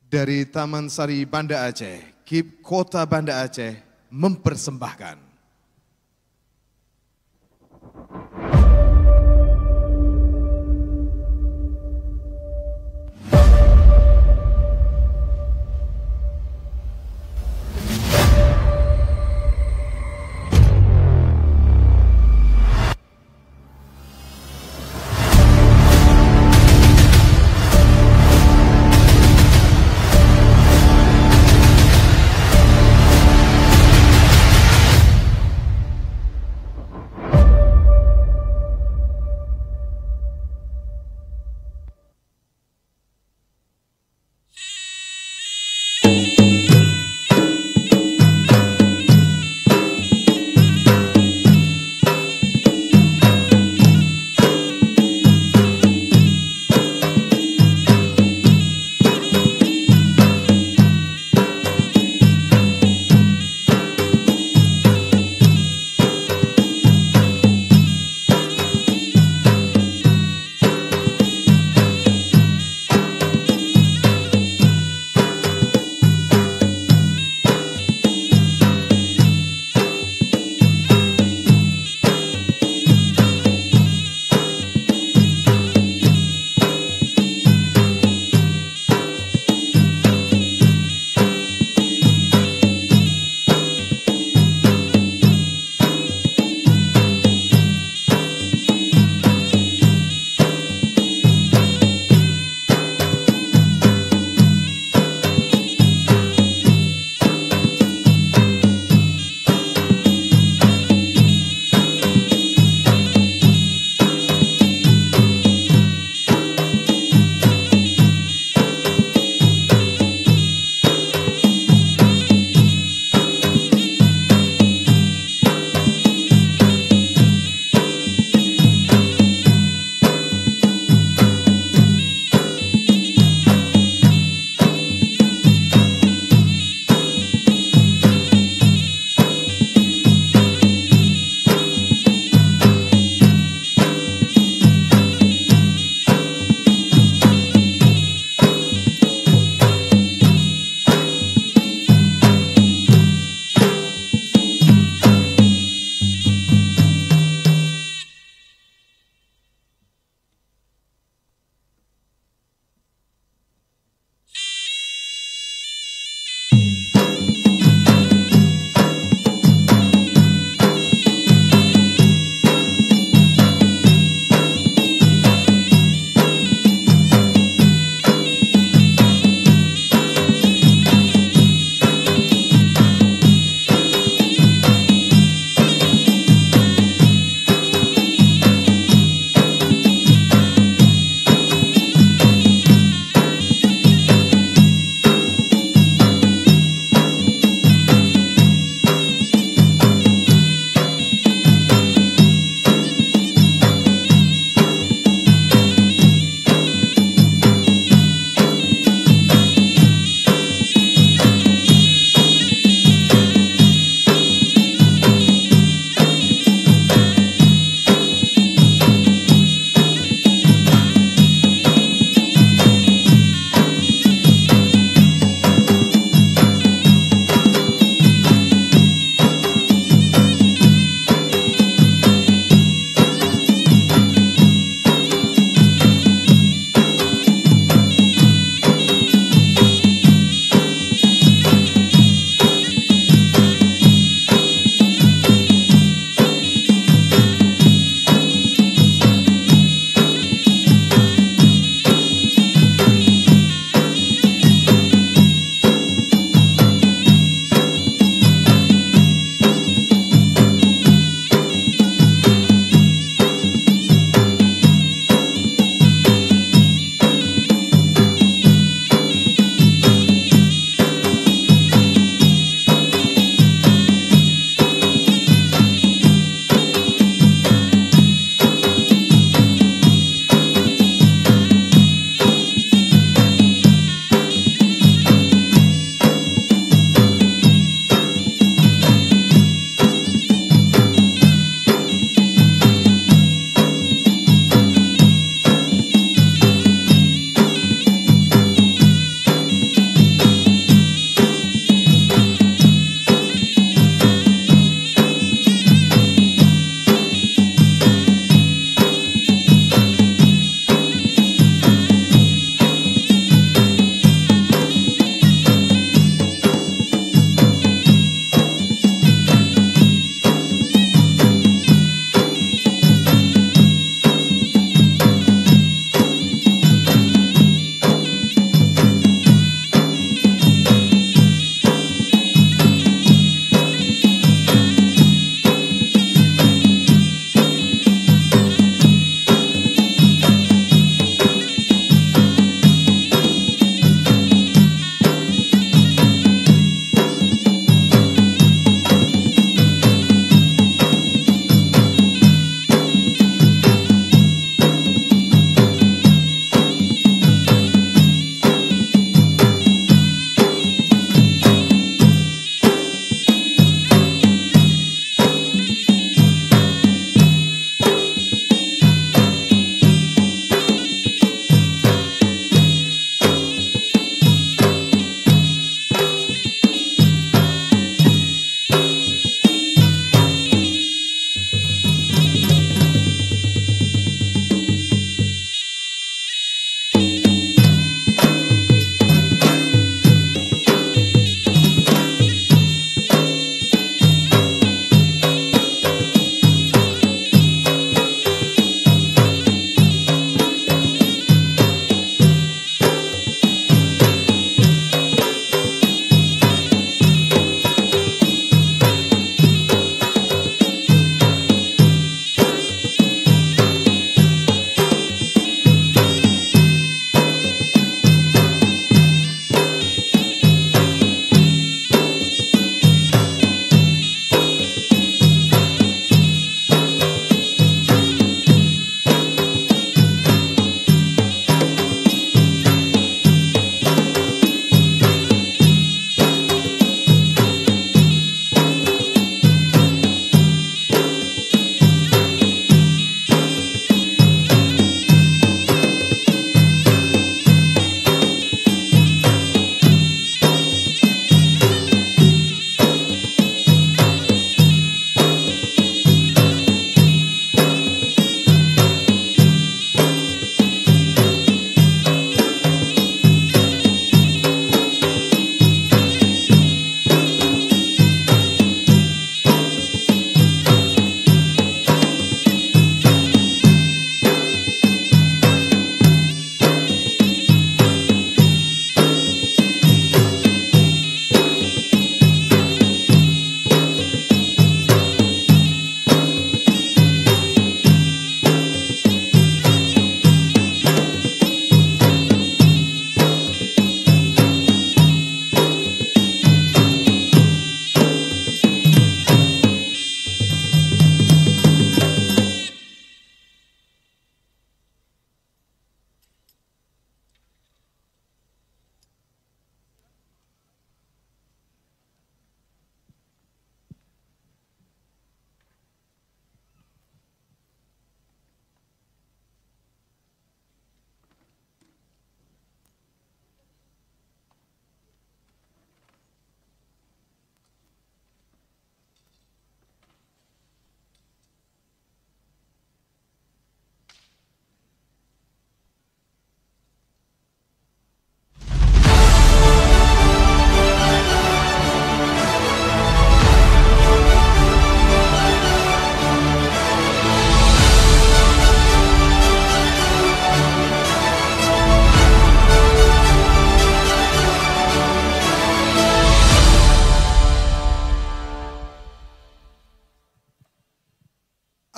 Dari Taman Sari Banda Aceh, KIP Kota Banda Aceh mempersembahkan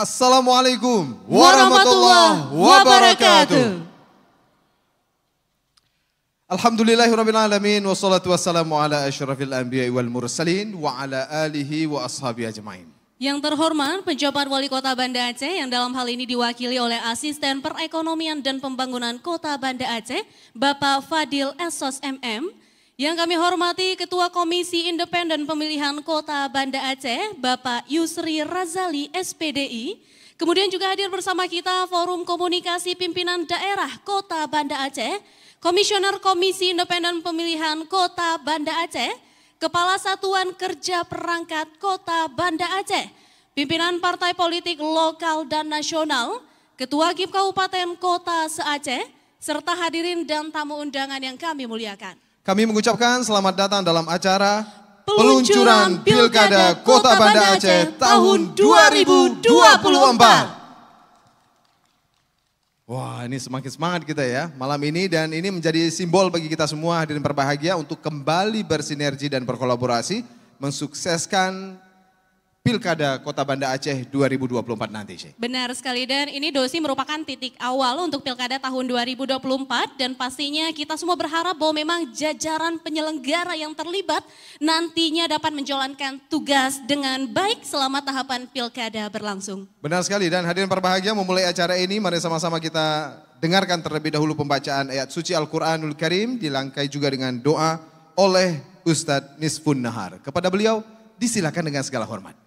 Assalamualaikum warahmatullahi wabarakatuh. Alhamdulillahirrabbilalamin. Wassalatu wassalamu ala asyrafil anbiya wal mursalin. Wa ala alihi wa ashabi ajma'in. Yang terhormat penjabat Wali Kota Banda Aceh yang dalam hal ini diwakili oleh Asisten Perekonomian dan Pembangunan Kota Banda Aceh, Bapak Fadil Esos MM. Yang kami hormati Ketua Komisi Independen Pemilihan Kota Banda Aceh, Bapak Yusri Razali SPDI. Kemudian juga hadir bersama kita Forum Komunikasi Pimpinan Daerah Kota Banda Aceh, Komisioner Komisi Independen Pemilihan Kota Banda Aceh, Kepala Satuan Kerja Perangkat Kota Banda Aceh, pimpinan partai politik lokal dan nasional, Ketua GIP Kabupaten Kota se-Aceh, serta hadirin dan tamu undangan yang kami muliakan. Kami mengucapkan selamat datang dalam acara Peluncuran Pilkada Kota Banda Aceh tahun 2024. Wah, ini semakin semangat kita ya malam ini, dan ini menjadi simbol bagi kita semua hadirin berbahagia untuk kembali bersinergi dan berkolaborasi mensukseskan Pilkada Kota Banda Aceh 2024 nanti, Syekh. Benar sekali, dan ini Dosi merupakan titik awal untuk Pilkada tahun 2024, dan pastinya kita semua berharap bahwa memang jajaran penyelenggara yang terlibat nantinya dapat menjalankan tugas dengan baik selama tahapan Pilkada berlangsung. Benar sekali, dan hadirin berbahagia memulai acara ini mari sama-sama kita dengarkan terlebih dahulu pembacaan ayat suci Al-Quranul Karim, dilangkai juga dengan doa oleh Ustadz Nisfun Nahar. Kepada beliau disilakan dengan segala hormat.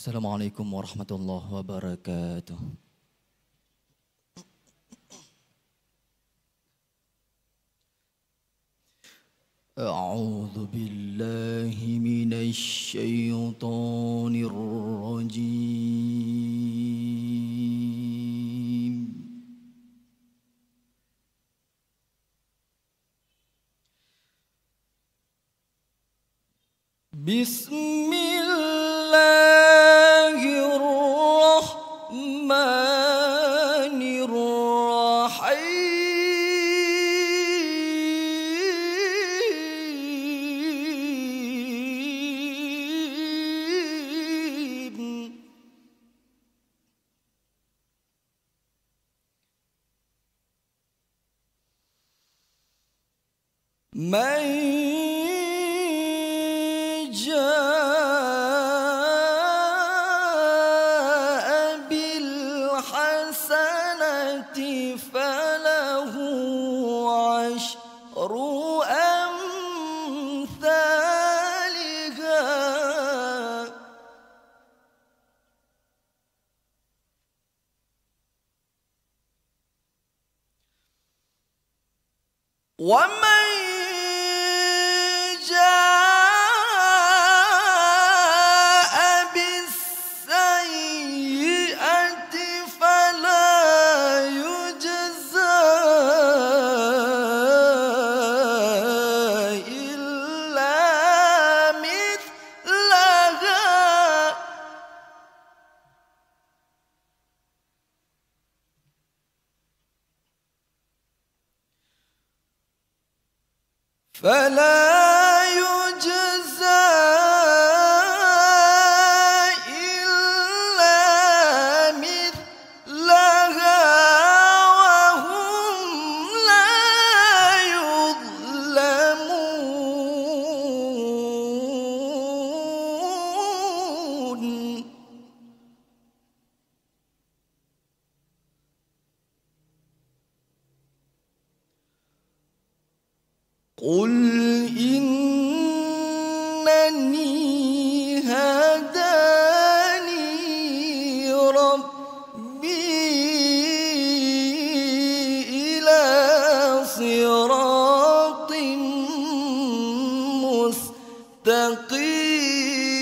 Assalamualaikum warahmatullahi wabarakatuh. A'udzu billahi minasy syaithanir rajim. Man jaa bil hasanati falahu ashru amthaliha wa man فلا يجزى إلا مثلها وهم لا يظلمون. قل إنني هداني ربي إلى صراط مستقيم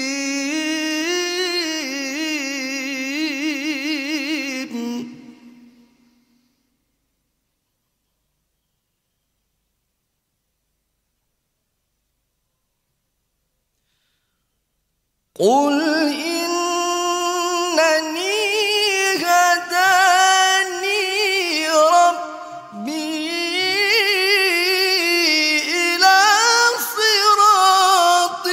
قل إنني هداني ربي إلى صراط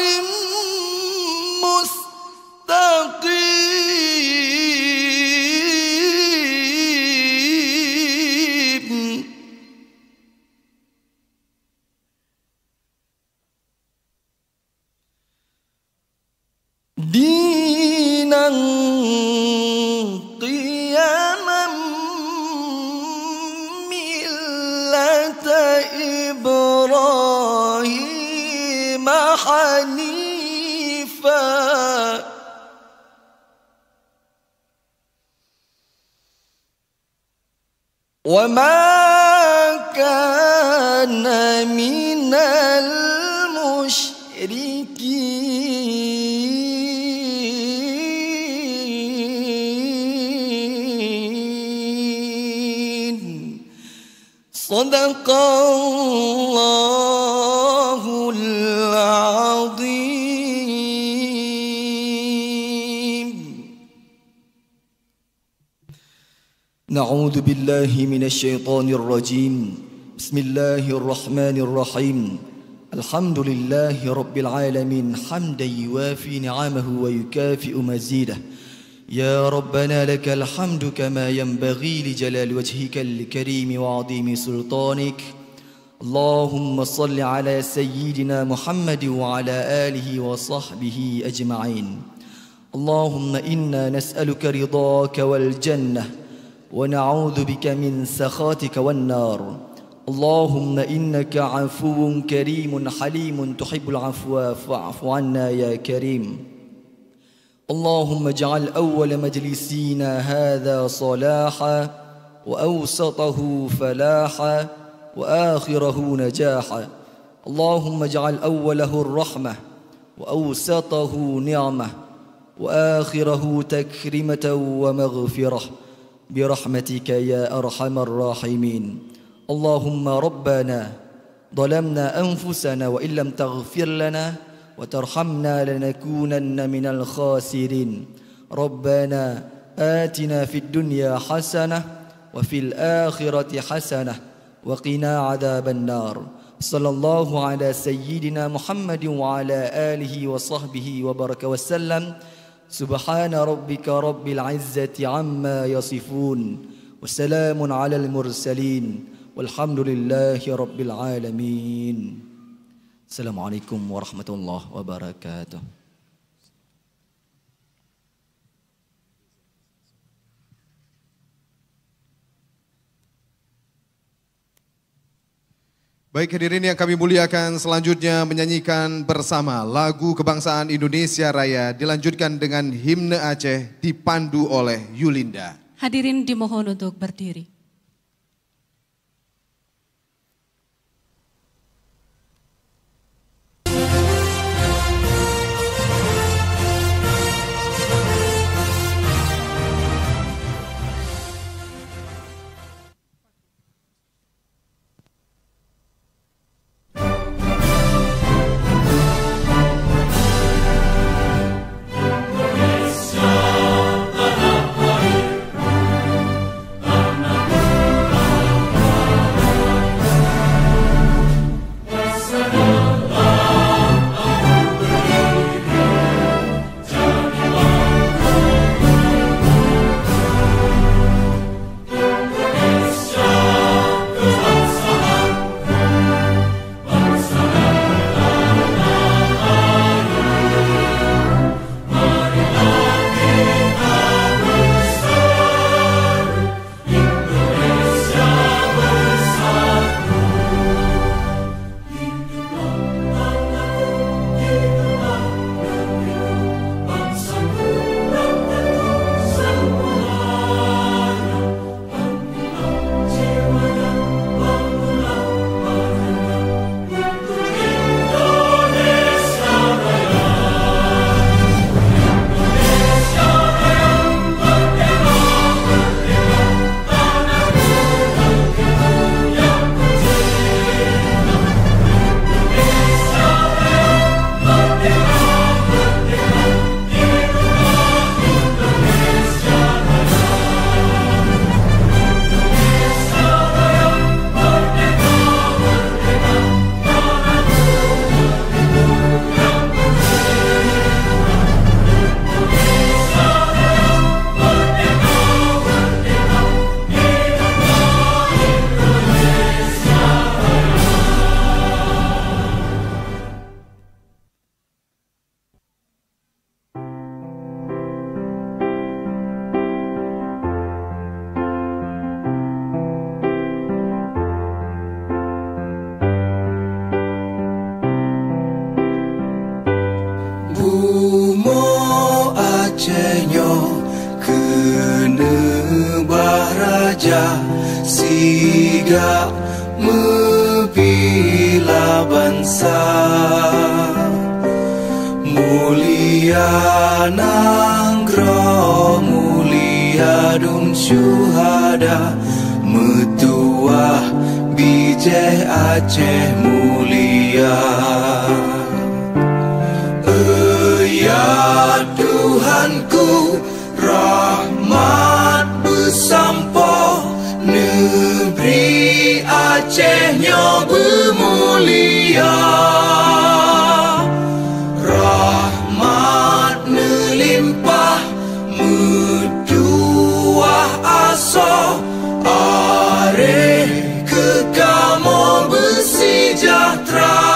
مستقيم دينا قيما ملة إبراهيم حنيفا وما كان من المشركين صدق الله العظيم. نعوذ بالله من الشيطان الرجيم. بسم الله الرحمن الرحيم. الحمد لله رب العالمين حمدا يوافي نعمه ويكافئ مزيده. يا ربنا لك الحمد كما ينبغي لجلال وجهك الكريم وعظيم سلطانك. اللهم صل على سيدنا محمد وعلى آله وصحبه أجمعين. اللهم إنا نسألك رضاك والجنة ونعوذ بك من سخطك والنار. اللهم إنك عفو كريم حليم تحب العفو فاعف عنا يا كريم. اللهم اجعل أول مجلسينا هذا صلاحا وأوسطه فلاحا وآخره نجاحا. اللهم اجعل أوله الرحمة وأوسطه نعمة وآخره تكرمة ومغفرة برحمتك يا أرحم الراحمين. اللهم ربنا ظلمنا أنفسنا وإن لم تغفر لنا وترحمنا لنكونن من الخاسرين. ربنا آتنا في الدنيا حسنة وفي الآخرة حسنة وقنا عذاب النار. صلى الله على سيدنا محمد وعلى آله وصحبه وبارك وسلم. سبحان ربك رب العزة عما يصفون وسلام على المرسلين والحمد لله رب العالمين. Assalamualaikum warahmatullahi wabarakatuh. Baik hadirin yang kami muliakan, selanjutnya menyanyikan bersama lagu kebangsaan Indonesia Raya dilanjutkan dengan himne Aceh dipandu oleh Yulinda. Hadirin dimohon untuk berdiri. Karena Umo Acehnya kena baraja siga membela bangsa mulia nanggro mulia dung syuhada metuah bijeh Aceh mulia. Ya Tuhanku, rahmat bersampo negeri Acehnya bermulia. Rahmat melimpah meduah aso are kekamo bersejahtera.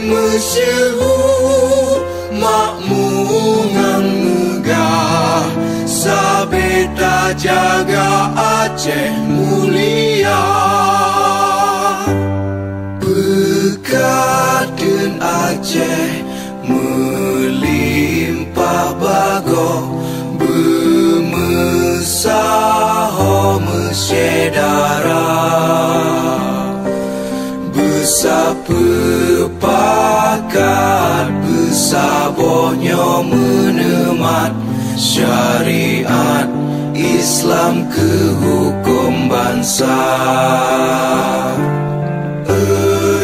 Masyhur makmungan megah sabeta jaga Aceh mulia. Bekaden Aceh melimpah bago bermesaho mesyedara besapepakat besabohnya menemat syariat Islam ke hukum bangsa.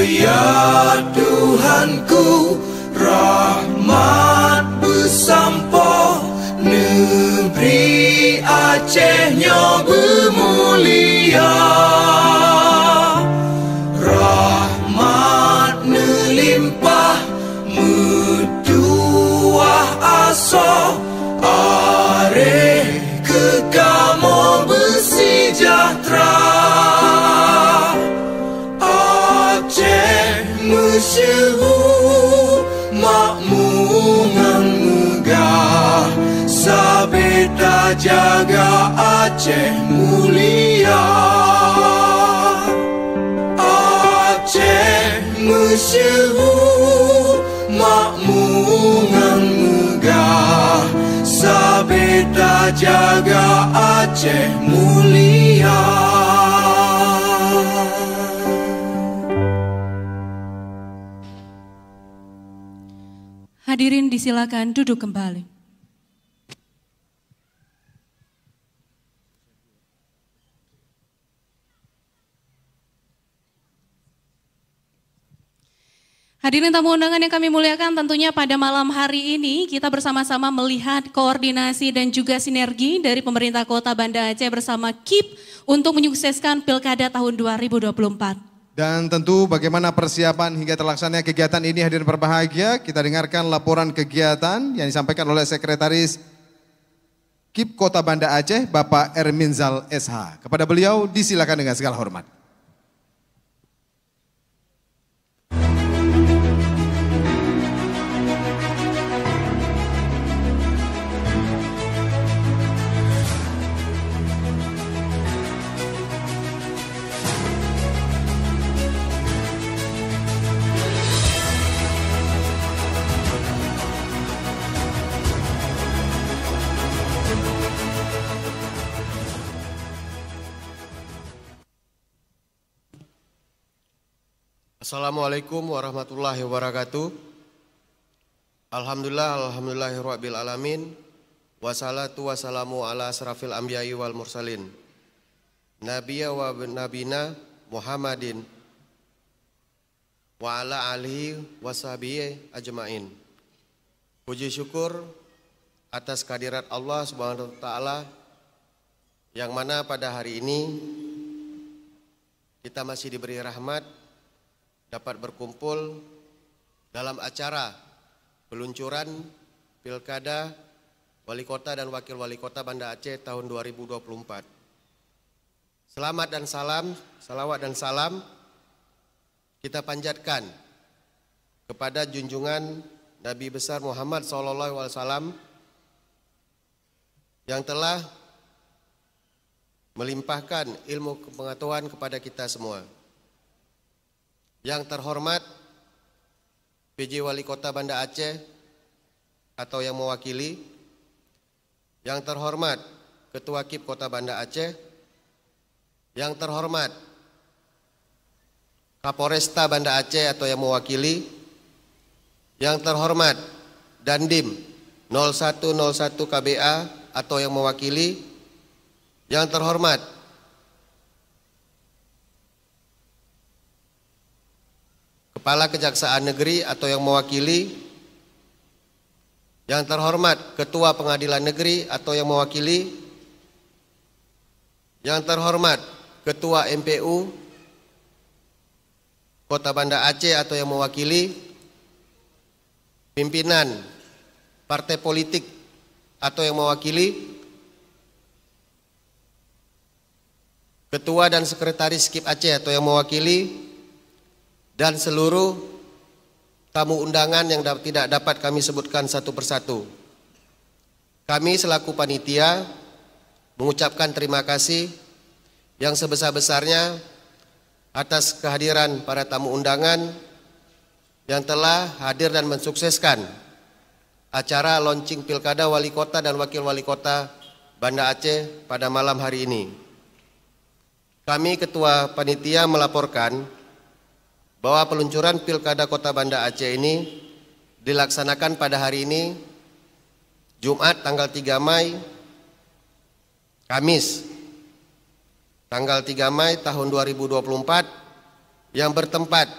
Ya Tuhanku, rahmat bersampo negeri Acehnya bermulia. Rahmat melimpah meduah aso are kekamo bersejahtera. Aceh masyhur makmungan megah sabeta jaga Aceh mulia. Aceh masyhur makmungan megah sabeta jaga Aceh mulia. Hadirin disilakan duduk kembali. Hadirin tamu undangan yang kami muliakan, tentunya pada malam hari ini kita bersama-sama melihat koordinasi dan juga sinergi dari pemerintah Kota Banda Aceh bersama KIP untuk menyukseskan Pilkada tahun 2024. Dan tentu bagaimana persiapan hingga terlaksananya kegiatan ini, hadirin berbahagia, kita dengarkan laporan kegiatan yang disampaikan oleh Sekretaris KIP Kota Banda Aceh, Bapak Erminzal SH. Kepada beliau disilakan dengan segala hormat. Assalamualaikum warahmatullahi wabarakatuh. Alhamdulillahirabbil alamin. Wassalatu wassalamu ala asrafil anbiya'i wal mursalin. Nabiyya wa nabina Muhammadin wa ala alihi washabihi ajmain. Puji syukur atas kehadirat Allah Subhanahu wa taala yang mana pada hari ini kita masih diberi rahmat dapat berkumpul dalam acara peluncuran Pilkada Wali Kota dan Wakil Wali Kota Banda Aceh tahun 2024. Selamat dan salam, salawat dan salam kita panjatkan kepada junjungan Nabi besar Muhammad SAW yang telah melimpahkan ilmu pengetahuan kepada kita semua. Yang terhormat PJ Wali Kota Banda Aceh atau yang mewakili, yang terhormat Ketua KIP Kota Banda Aceh, yang terhormat Kapolresta Banda Aceh atau yang mewakili, yang terhormat Dandim 0101 KBA atau yang mewakili, yang terhormat Kepala Kejaksaan Negeri atau yang mewakili, yang terhormat Ketua Pengadilan Negeri atau yang mewakili, yang terhormat Ketua MPU Kota Banda Aceh atau yang mewakili, pimpinan partai politik atau yang mewakili, Ketua dan Sekretaris KIP Aceh atau yang mewakili, dan seluruh tamu undangan yang tidak dapat kami sebutkan satu persatu. Kami selaku panitia mengucapkan terima kasih yang sebesar-besarnya atas kehadiran para tamu undangan yang telah hadir dan mensukseskan acara launching Pilkada Wali Kota dan Wakil Wali Kota Banda Aceh pada malam hari ini. Kami Ketua Panitia melaporkan bahwa peluncuran Pilkada Kota Banda Aceh ini dilaksanakan pada hari ini, Jumat tanggal 3 Mei, Kamis tanggal 3 Mei tahun 2024, yang bertempat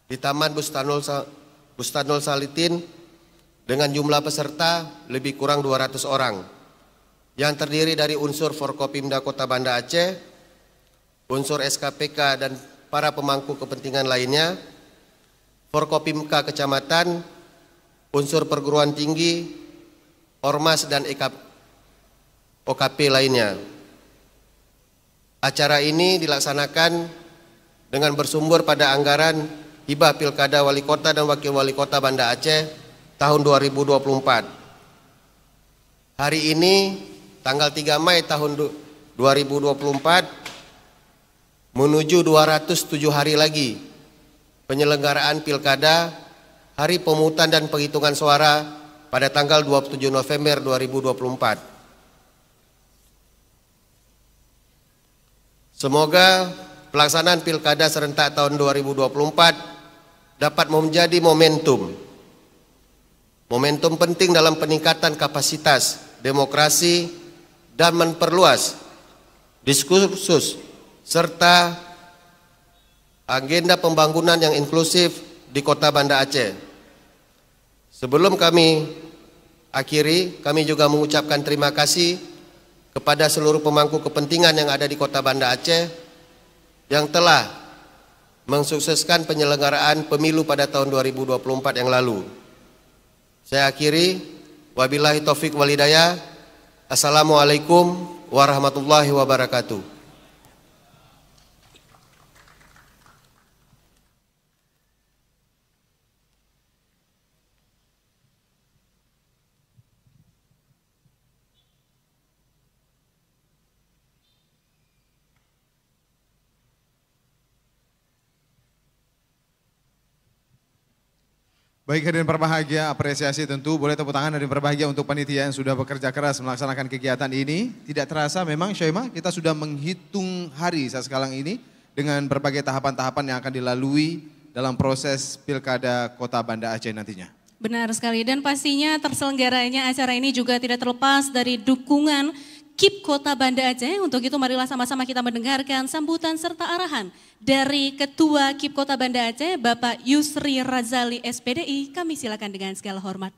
di Taman Bustanul Salitin dengan jumlah peserta lebih kurang 200 orang, yang terdiri dari unsur Forkopimda Kota Banda Aceh, unsur SKPK dan para pemangku kepentingan lainnya, Forkopimka Kecamatan, unsur perguruan tinggi, Ormas dan OKP lainnya. Acara ini dilaksanakan dengan bersumber pada anggaran hibah Pilkada Wali Kota dan Wakil Wali Kota Banda Aceh tahun 2024. Hari ini tanggal 3 Mei tahun 2024 menuju 207 hari lagi penyelenggaraan Pilkada, hari pemungutan dan penghitungan suara pada tanggal 27 November 2024. Semoga pelaksanaan Pilkada serentak tahun 2024 dapat menjadi momentum penting dalam peningkatan kapasitas demokrasi dan memperluas diskursus serta agenda pembangunan yang inklusif di Kota Banda Aceh. Sebelum kami akhiri, kami juga mengucapkan terima kasih kepada seluruh pemangku kepentingan yang ada di Kota Banda Aceh yang telah mensukseskan penyelenggaraan pemilu pada tahun 2024 yang lalu. Saya akhiri, wabillahi taufik walhidayah. Assalamualaikum warahmatullahi wabarakatuh. Baik hadirin berbahagia, apresiasi tentu, boleh tepuk tangan hadirin berbahagia untuk panitia yang sudah bekerja keras melaksanakan kegiatan ini. Tidak terasa memang Syaimah, kita sudah menghitung hari saat sekarang ini dengan berbagai tahapan-tahapan yang akan dilalui dalam proses Pilkada Kota Banda Aceh nantinya. Benar sekali, dan pastinya terselenggaranya acara ini juga tidak terlepas dari dukungan KIP Kota Banda Aceh. Untuk itu marilah sama-sama kita mendengarkan sambutan serta arahan dari Ketua KIP Kota Banda Aceh, Bapak Yusri Razali SPDI. Kami silakan dengan segala hormat.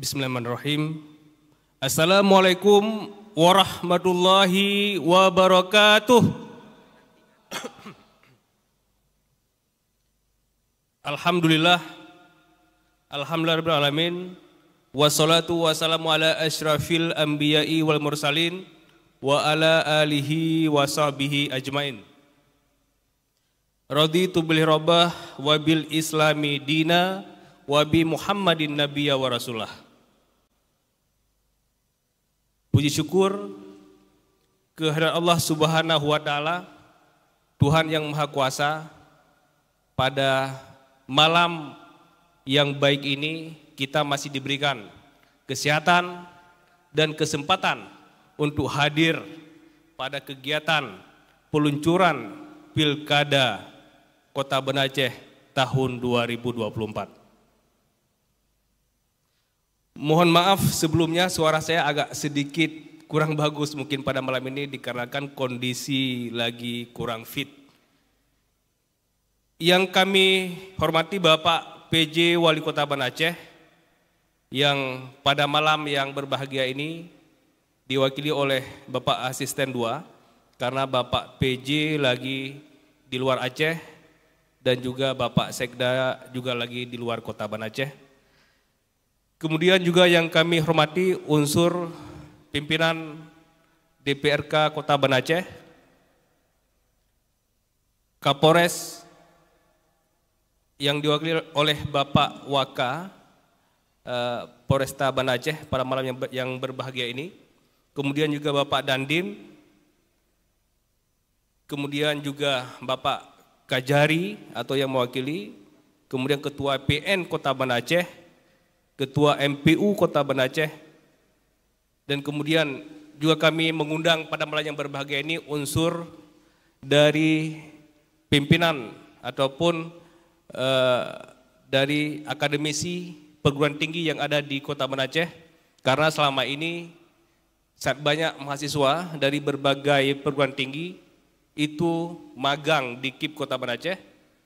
Bismillahirrahmanirrahim. Assalamualaikum warahmatullahi wabarakatuh. Alhamdulillah, alhamdulillahirabbil alamin, wassalatu wassalamu ala asyrafil anbiya'i wal mursalin wa ala alihi wa sahbihi ajmain. Raditu bil rabbah wa bil islami dina wa bi Muhammadin nabiyya wa rasulah. Puji syukur kehadirat Allah Subhanahu wa taala, Tuhan yang Maha Kuasa. Pada malam yang baik ini kita masih diberikan kesehatan dan kesempatan untuk hadir pada kegiatan peluncuran Pilkada Kota Banda Aceh tahun 2024. Mohon maaf sebelumnya suara saya agak sedikit kurang bagus mungkin pada malam ini dikarenakan kondisi lagi kurang fit. Yang kami hormati Bapak PJ Wali Kota Banda Aceh yang pada malam yang berbahagia ini diwakili oleh Bapak Asisten 2 karena Bapak PJ lagi di luar Aceh dan juga Bapak Sekda juga lagi di luar Kota Banda Aceh. Kemudian juga yang kami hormati unsur pimpinan DPRK Kota Banda Aceh, Kapolres yang diwakili oleh Bapak Waka Polresta Banda Aceh pada malam yang berbahagia ini. Kemudian juga Bapak Dandim, kemudian juga Bapak Kajari atau yang mewakili, kemudian Ketua PN Kota Banda Aceh, Ketua MPU Kota Banda Aceh, dan kemudian juga kami mengundang pada malam yang berbahagia ini unsur dari pimpinan ataupun dari akademisi perguruan tinggi yang ada di Kota Banda Aceh, karena selama ini saat banyak mahasiswa dari berbagai perguruan tinggi itu magang di KIP Kota Banda Aceh,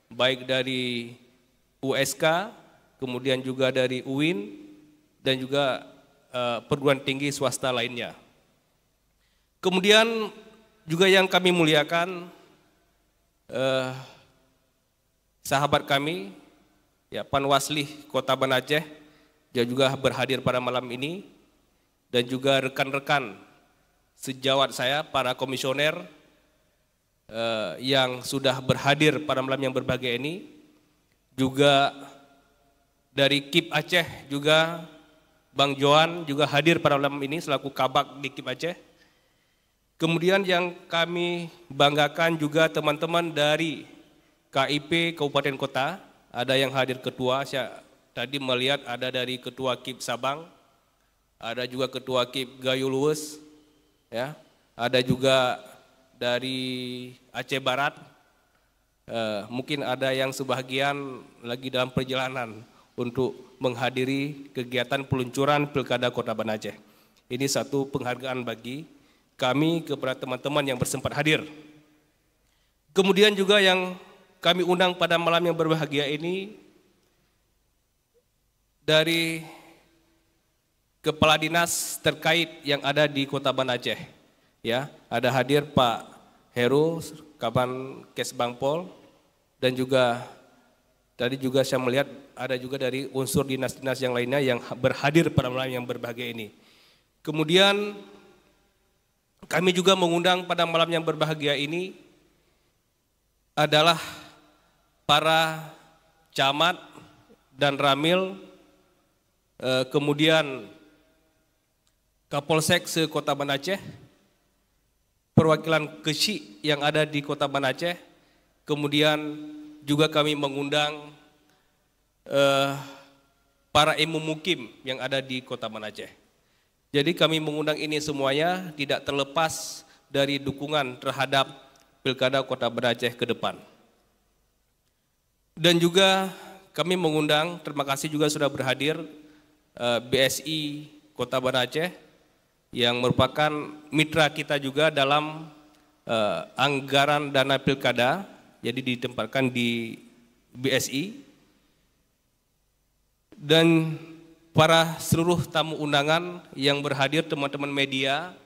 baik dari USK, kemudian juga dari UIN dan juga perguruan tinggi swasta lainnya. Kemudian juga yang kami muliakan sahabat kami, ya Panwaslih Kota Banda Aceh, dia juga berhadir pada malam ini, dan juga rekan-rekan sejawat saya, para komisioner yang sudah berhadir pada malam yang berbahagia ini, juga dari KIP Aceh juga Bang Johan juga hadir pada malam ini selaku Kabak di KIP Aceh. Kemudian yang kami banggakan juga teman-teman dari KIP Kabupaten Kota, ada yang hadir ketua, saya tadi melihat ada dari ketua KIP Sabang, ada juga ketua KIP Gayo Luwes, ya, ada juga dari Aceh Barat, mungkin ada yang sebagian lagi dalam perjalanan untuk menghadiri kegiatan peluncuran Pilkada Kota Banda Aceh. Ini satu penghargaan bagi kami kepada teman-teman yang bersempat hadir. Kemudian juga yang kami undang pada malam yang berbahagia ini dari kepala dinas terkait yang ada di Kota Banda Aceh. Ya, ada hadir Pak Heru, Kaban Kesbangpol, dan juga tadi juga saya melihat ada juga dari unsur dinas-dinas yang lainnya yang berhadir pada malam yang berbahagia ini. Kemudian kami juga mengundang pada malam yang berbahagia ini adalah para camat dan ramil, kemudian Kapolsek se-Kota Banda Aceh, perwakilan KESI yang ada di Kota Banda Aceh, kemudian juga kami mengundang para imam mukim yang ada di Kota Banda Aceh. Jadi kami mengundang ini semuanya tidak terlepas dari dukungan terhadap Pilkada Kota Banda Aceh ke depan. Dan juga kami mengundang, terima kasih juga sudah berhadir BSI Kota Banda Aceh yang merupakan mitra kita juga dalam anggaran dana pilkada, jadi ditempatkan di BSI. Dan para seluruh tamu undangan yang berhadir, teman-teman media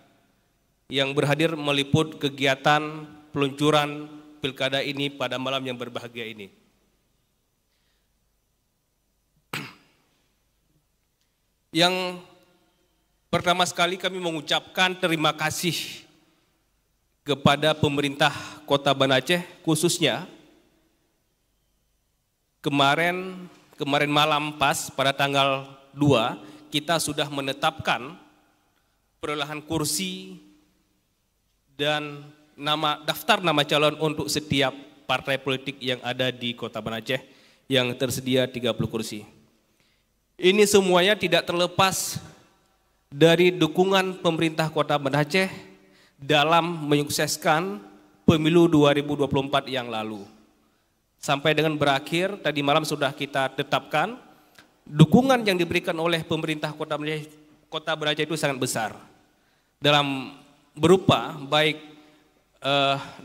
yang berhadir meliput kegiatan peluncuran pilkada ini pada malam yang berbahagia ini. Yang pertama sekali kami mengucapkan terima kasih kepada pemerintah Kota Banda Aceh, khususnya kemarin malam pas pada tanggal 2 kita sudah menetapkan perolehan kursi dan daftar nama calon untuk setiap partai politik yang ada di Kota Banda Aceh yang tersedia 30 kursi. Ini semuanya tidak terlepas dari dukungan pemerintah Kota Banda Aceh dalam menyukseskan pemilu 2024 yang lalu. Sampai dengan berakhir, tadi malam sudah kita tetapkan, dukungan yang diberikan oleh pemerintah Kota Banda Aceh itu sangat besar. Dalam berupa baik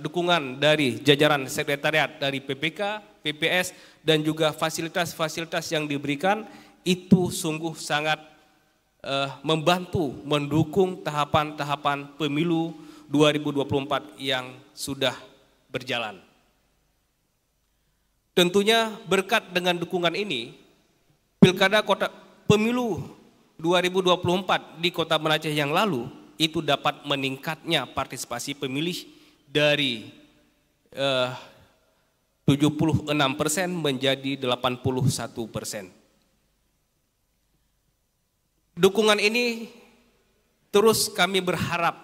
dukungan dari jajaran sekretariat dari PPK, PPS, dan juga fasilitas-fasilitas yang diberikan, itu sungguh sangat membantu mendukung tahapan-tahapan pemilu 2024 yang sudah berjalan. Tentunya berkat dengan dukungan ini, pemilu 2024 di Kota Banda Aceh yang lalu itu dapat meningkatnya partisipasi pemilih dari 76% menjadi 81%. Dukungan ini terus kami berharap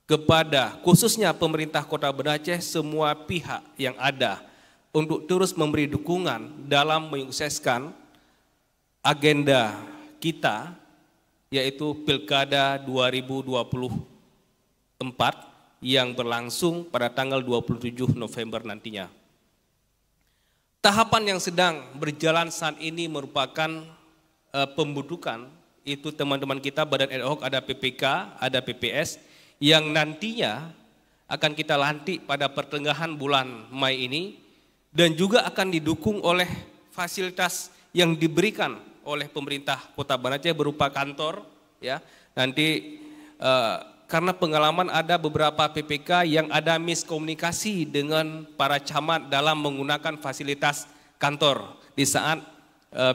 kepada khususnya pemerintah Kota Banda Aceh, semua pihak yang ada untuk terus memberi dukungan dalam menyukseskan agenda kita, yaitu Pilkada 2024 yang berlangsung pada tanggal 27 November nantinya. Tahapan yang sedang berjalan saat ini merupakan pembentukan, itu teman-teman kita badan ad hoc, ada PPK, ada PPS, yang nantinya akan kita lantik pada pertengahan bulan Mei ini, dan juga akan didukung oleh fasilitas yang diberikan oleh pemerintah Kota Banda Aceh berupa kantor, ya. Nanti karena pengalaman ada beberapa PPK yang ada miskomunikasi dengan para camat dalam menggunakan fasilitas kantor di saat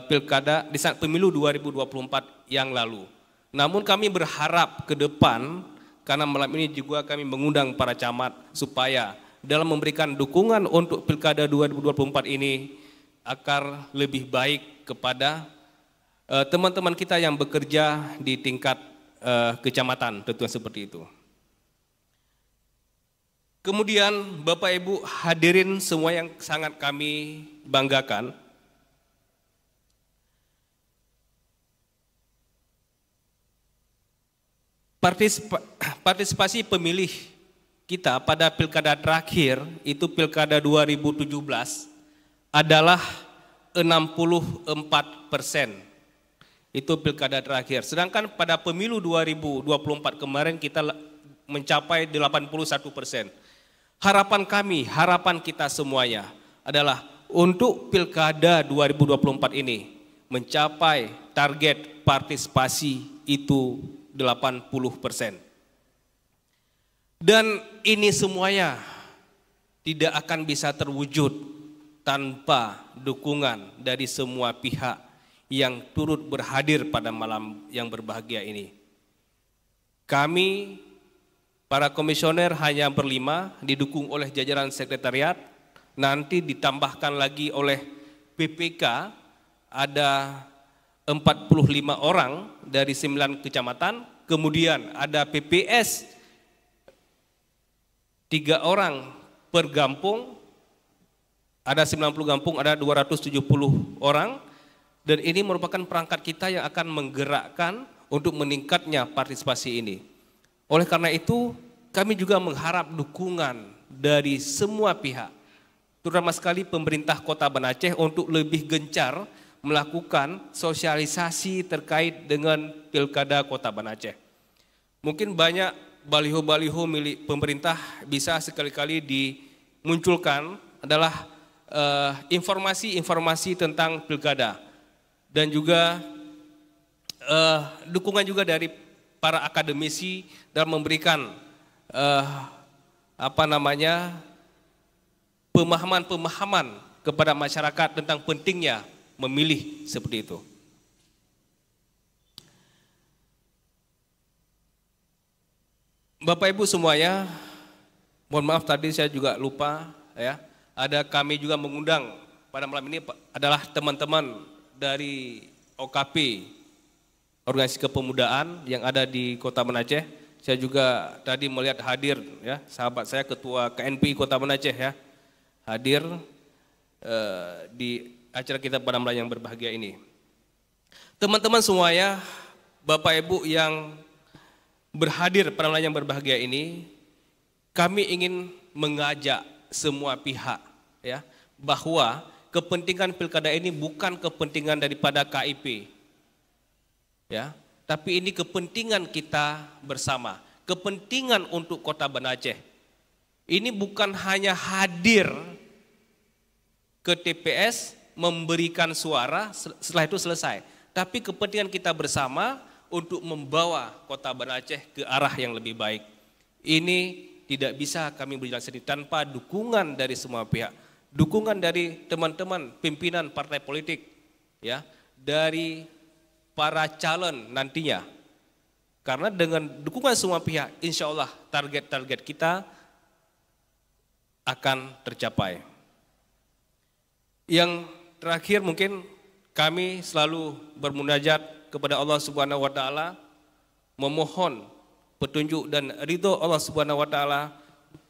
pilkada, di saat pemilu 2024 yang lalu. Namun kami berharap ke depan, karena malam ini juga kami mengundang para camat supaya dalam memberikan dukungan untuk Pilkada 2024 ini agar lebih baik kepada teman-teman kita yang bekerja di tingkat kecamatan, tentunya seperti itu. Kemudian Bapak Ibu hadirin semua yang sangat kami banggakan, partisipasi pemilih kita pada pilkada terakhir, itu pilkada 2017, adalah 64%. Itu pilkada terakhir. Sedangkan pada pemilu 2024 kemarin kita mencapai 81%. Harapan kami, harapan kita semuanya adalah untuk pilkada 2024 ini mencapai target partisipasi itu 80%. Dan ini semuanya tidak akan bisa terwujud tanpa dukungan dari semua pihak yang turut berhadir pada malam yang berbahagia ini. Kami, para komisioner hanya berlima, didukung oleh jajaran sekretariat, nanti ditambahkan lagi oleh PPK, ada 45 orang dari 9 kecamatan, kemudian ada PPS 3 orang per kampung, ada 90 kampung, ada 270 orang, dan ini merupakan perangkat kita yang akan menggerakkan untuk meningkatnya partisipasi ini. Oleh karena itu, kami juga mengharap dukungan dari semua pihak, terutama sekali pemerintah Kota Banda Aceh untuk lebih gencar melakukan sosialisasi terkait dengan Pilkada Kota Banda Aceh. Mungkin banyak baliho-baliho milik pemerintah bisa sekali-kali dimunculkan adalah informasi-informasi tentang pilkada, dan juga dukungan juga dari para akademisi dalam memberikan pemahaman-pemahaman kepada masyarakat tentang pentingnya memilih seperti itu. Bapak Ibu semuanya, mohon maaf tadi saya juga lupa ya. Ada kami juga mengundang pada malam ini adalah teman-teman dari OKP, Organisasi Kepemudaan yang ada di Kota Banda Aceh. Saya juga tadi melihat hadir ya, sahabat saya Ketua KNPI Kota Banda Aceh ya, hadir di acara kita pada malam yang berbahagia ini. Teman-teman semuanya, Bapak Ibu yang berhadir pada malam yang berbahagia ini, kami ingin mengajak semua pihak ya, bahwa kepentingan pilkada ini bukan kepentingan daripada KIP ya, tapi ini kepentingan kita bersama, kepentingan untuk Kota Banda Aceh. Ini bukan hanya hadir ke TPS memberikan suara setelah itu selesai, tapi kepentingan kita bersama untuk membawa Kota Banda Aceh ke arah yang lebih baik. Ini tidak bisa kami berjalan sendiri tanpa dukungan dari semua pihak. Dukungan dari teman-teman pimpinan partai politik, ya, dari para calon nantinya. Karena dengan dukungan semua pihak, insya Allah target-target kita akan tercapai. Yang terakhir mungkin kami selalu bermunajat kepada Allah Subhanahu wa taala, memohon petunjuk dan ridho Allah Subhanahu wa taala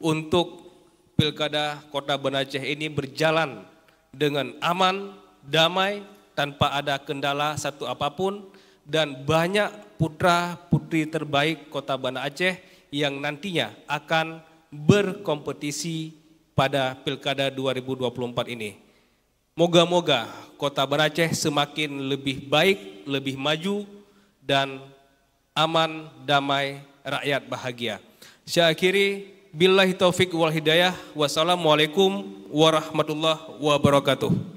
untuk pilkada Kota Banda Aceh ini berjalan dengan aman, damai, tanpa ada kendala satu apapun, dan banyak putra-putri terbaik Kota Banda Aceh yang nantinya akan berkompetisi pada pilkada 2024 ini. Moga-moga Kota Banda Aceh semakin lebih baik, lebih maju, dan aman, damai, rakyat bahagia. Saya akhiri, billahi taufik wal hidayah, wassalamualaikum warahmatullahi wabarakatuh.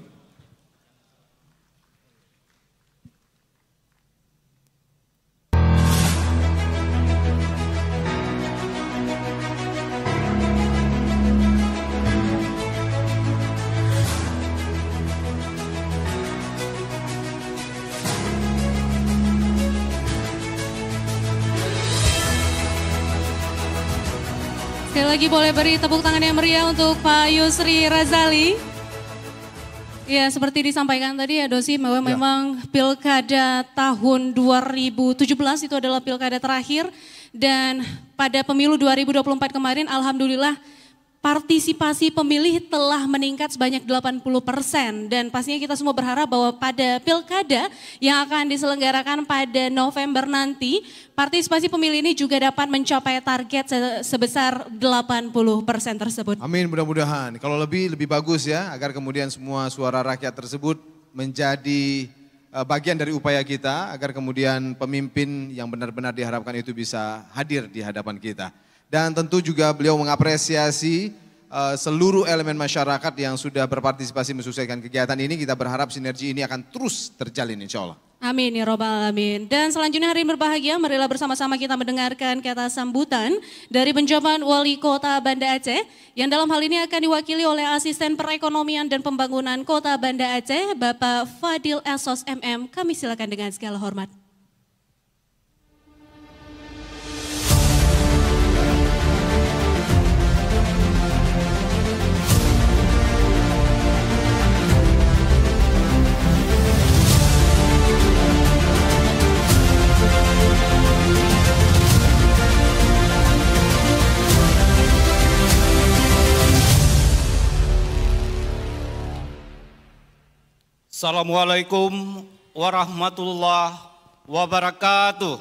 Sekali lagi boleh beri tepuk tangan yang meriah untuk Pak Yusri Razali. Ya, seperti disampaikan tadi ya Dosi, bahwa memang pilkada tahun 2017 itu adalah pilkada terakhir, dan pada pemilu 2024 kemarin alhamdulillah partisipasi pemilih telah meningkat sebanyak 80%, dan pastinya kita semua berharap bahwa pada pilkada yang akan diselenggarakan pada November nanti, partisipasi pemilih ini juga dapat mencapai target sebesar 80% tersebut. Amin, mudah-mudahan. Kalau lebih bagus ya, agar kemudian semua suara rakyat tersebut menjadi bagian dari upaya kita, agar kemudian pemimpin yang benar-benar diharapkan itu bisa hadir di hadapan kita. Dan tentu juga beliau mengapresiasi seluruh elemen masyarakat yang sudah berpartisipasi mensukseskan kegiatan ini. Kita berharap sinergi ini akan terus terjalin insya Allah. Amin ya robbal alamin. Dan selanjutnya hari berbahagia, marilah bersama-sama kita mendengarkan kata sambutan dari penjabat Wali Kota Banda Aceh, yang dalam hal ini akan diwakili oleh Asisten Perekonomian dan Pembangunan Kota Banda Aceh, Bapak Fadil Essos MM. Kami silakan dengan segala hormat. Assalamualaikum warahmatullahi wabarakatuh.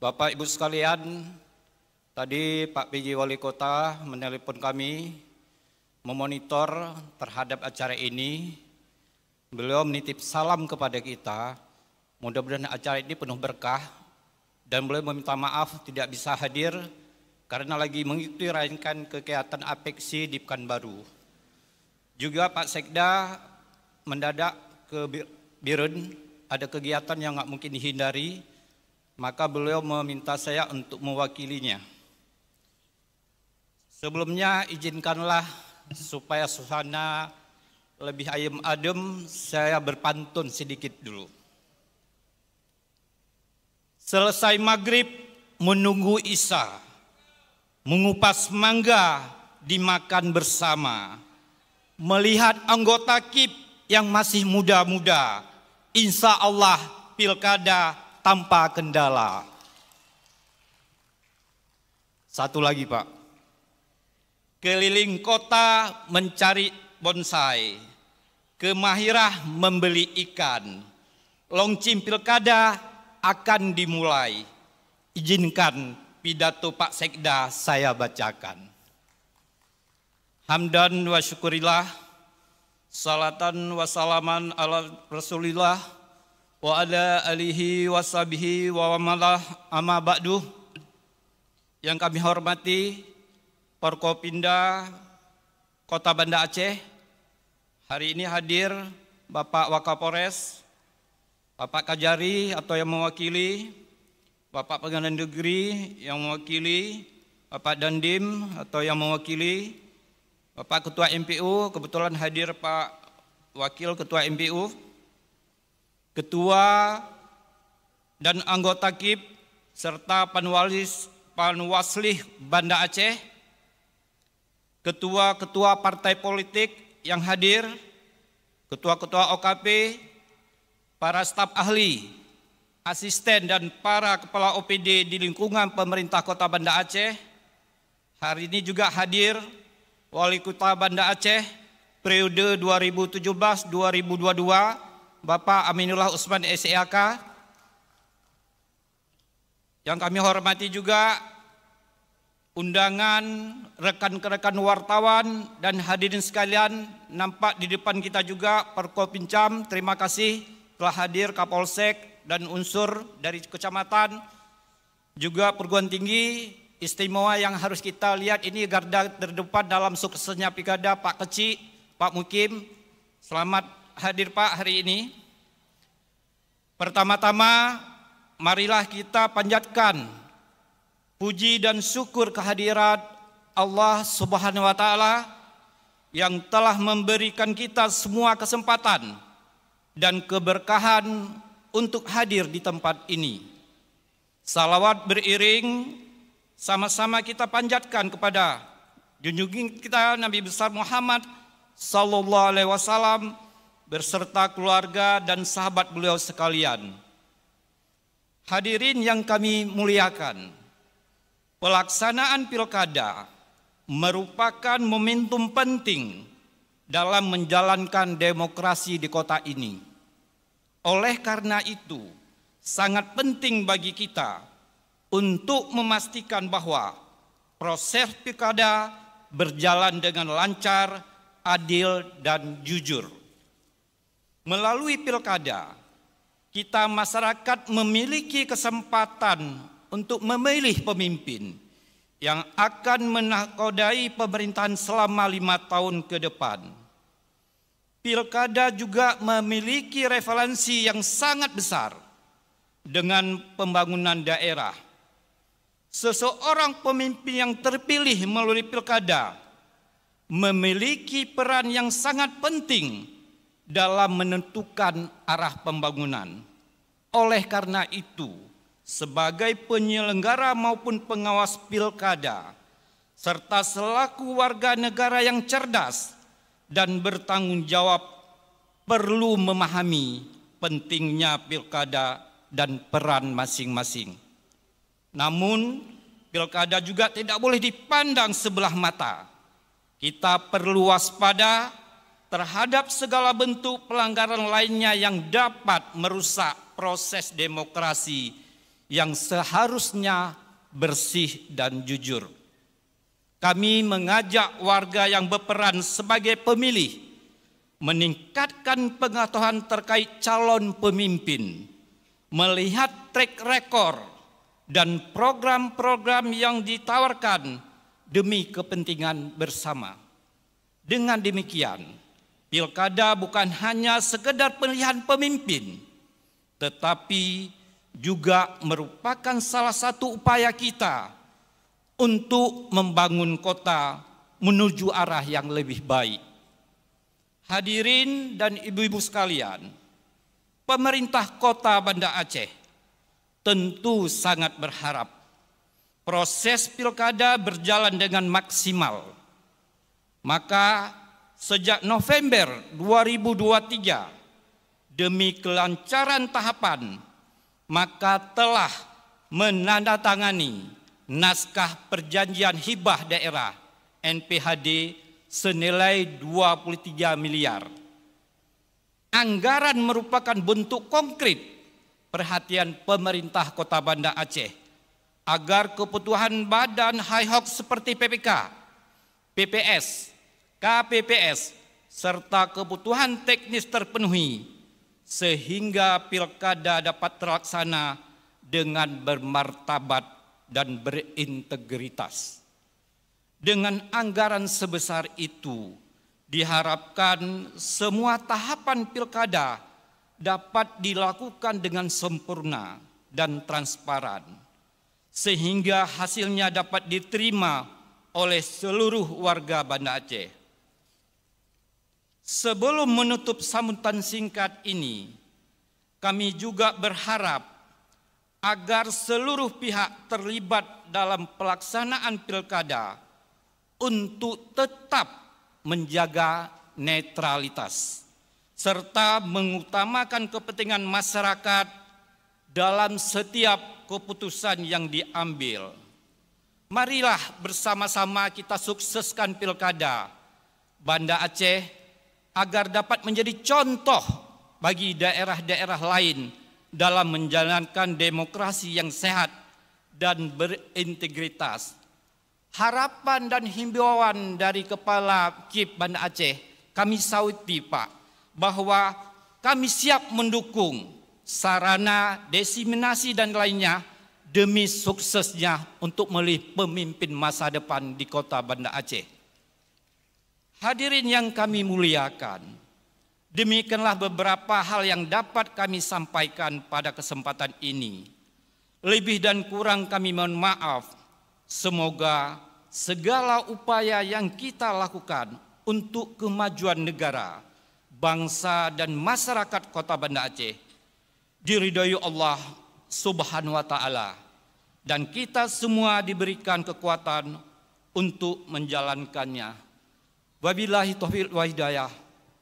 Bapak Ibu sekalian, tadi Pak PJ Wali Kota menelepon kami memonitor terhadap acara ini. Beliau menitip salam kepada kita, mudah-mudahan acara ini penuh berkah, dan beliau meminta maaf tidak bisa hadir karena lagi mengikuti rangkaian kegiatan APEKSI di Pekanbaru. Juga Pak Sekda mendadak ke Biren, ada kegiatan yang nggak mungkin dihindari, maka beliau meminta saya untuk mewakilinya. Sebelumnya izinkanlah supaya suasana lebih ayem adem, saya berpantun sedikit dulu. Selesai maghrib menunggu Isya, mengupas mangga dimakan bersama, melihat anggota KIP yang masih muda-muda, insya Allah pilkada tanpa kendala. Satu lagi Pak, keliling kota mencari bonsai, ke Mahirah membeli ikan, launching pilkada akan dimulai. Izinkan pidato Pak Sekda saya bacakan. Hamdan wa syukurillah, salatan wa salaman ala Rasulillah wa ala alihi wa sahbihi wa malah amma ba'du. Yang kami hormati Forkopimda Kota Banda Aceh, hari ini hadir Bapak Wakapolres, Bapak Kajari atau yang mewakili, Bapak Pengadilan Negeri yang mewakili, Bapak Dandim atau yang mewakili, Bapak Ketua MPU, kebetulan hadir Pak Wakil Ketua MPU, Ketua dan anggota KIP, serta Panwaslih Banda Aceh, ketua-ketua partai politik yang hadir, ketua-ketua OKP, para staf ahli, asisten dan para kepala OPD di lingkungan pemerintah Kota Banda Aceh. Hari ini juga hadir Wali Kota Banda Aceh periode 2017-2022, Bapak Aminullah Usman SEAK. Yang kami hormati juga undangan rekan-rekan wartawan dan hadirin sekalian, nampak di depan kita juga Forkopimcam. Terima kasih telah hadir Kapolsek dan unsur dari kecamatan, juga perguruan tinggi istimewa yang harus kita lihat ini garda terdepan dalam suksesnya pilkada, Pak Kecik, Pak Mukim. Selamat hadir Pak hari ini. Pertama-tama marilah kita panjatkan puji dan syukur kehadirat Allah Subhanahu wa Ta'ala yang telah memberikan kita semua kesempatan dan keberkahan untuk hadir di tempat ini. Salawat beriring sama-sama kita panjatkan kepada junjungan kita Nabi besar Muhammad sallallahu alaihi wasallam berserta keluarga dan sahabat beliau sekalian. Hadirin yang kami muliakan, pelaksanaan pilkada merupakan momentum penting dalam menjalankan demokrasi di kota ini. Oleh karena itu, sangat penting bagi kita untuk memastikan bahwa proses pilkada berjalan dengan lancar, adil, dan jujur. Melalui pilkada, kita masyarakat memiliki kesempatan untuk memilih pemimpin yang akan menakodai pemerintahan selama 5 tahun ke depan. Pilkada juga memiliki relevansi yang sangat besar dengan pembangunan daerah. Seseorang pemimpin yang terpilih melalui pilkada memiliki peran yang sangat penting dalam menentukan arah pembangunan. Oleh karena itu, sebagai penyelenggara maupun pengawas pilkada, serta selaku warga negara yang cerdas dan bertanggung jawab, perlu memahami pentingnya pilkada dan peran masing-masing. Namun, pilkada juga tidak boleh dipandang sebelah mata. Kita perlu waspada terhadap segala bentuk pelanggaran lainnya yang dapat merusak proses demokrasi yang seharusnya bersih dan jujur. Kami mengajak warga yang berperan sebagai pemilih meningkatkan pengetahuan terkait calon pemimpin, melihat track record dan program-program yang ditawarkan demi kepentingan bersama. Dengan demikian, pilkada bukan hanya sekedar pemilihan pemimpin, tetapi juga merupakan salah satu upaya kita untuk membangun kota menuju arah yang lebih baik. Hadirin dan ibu-ibu sekalian, pemerintah Kota Banda Aceh tentu sangat berharap proses pilkada berjalan dengan maksimal. Maka sejak November 2023 demi kelancaran tahapan, maka telah menandatangani naskah perjanjian hibah daerah NPHD senilai 23 miliar. Anggaran merupakan bentuk konkret perhatian pemerintah Kota Banda Aceh agar kebutuhan badan HIHOK seperti PPK, PPS, KPPS, serta kebutuhan teknis terpenuhi sehingga pilkada dapat terlaksana dengan bermartabat dan berintegritas. Dengan anggaran sebesar itu, diharapkan semua tahapan pilkada dapat dilakukan dengan sempurna dan transparan, sehingga hasilnya dapat diterima oleh seluruh warga Banda Aceh. Sebelum menutup sambutan singkat ini, kami juga berharap agar seluruh pihak terlibat dalam pelaksanaan pilkada untuk tetap menjaga netralitas serta mengutamakan kepentingan masyarakat dalam setiap keputusan yang diambil. Marilah bersama-sama kita sukseskan pilkada Banda Aceh agar dapat menjadi contoh bagi daerah-daerah lain dalam menjalankan demokrasi yang sehat dan berintegritas. Harapan dan himbauan dari Kepala KIP Banda Aceh kami sauti, Pak, bahwa kami siap mendukung sarana, diseminasi dan lainnya demi suksesnya untuk memilih pemimpin masa depan di Kota Banda Aceh. Hadirin yang kami muliakan, demikianlah beberapa hal yang dapat kami sampaikan pada kesempatan ini. Lebih dan kurang kami mohon maaf. Semoga segala upaya yang kita lakukan untuk kemajuan negara, bangsa dan masyarakat Kota Banda Aceh diridhoi Allah Subhanahu wa taala dan kita semua diberikan kekuatan untuk menjalankannya. Wabillahi taufiq wa hidayah.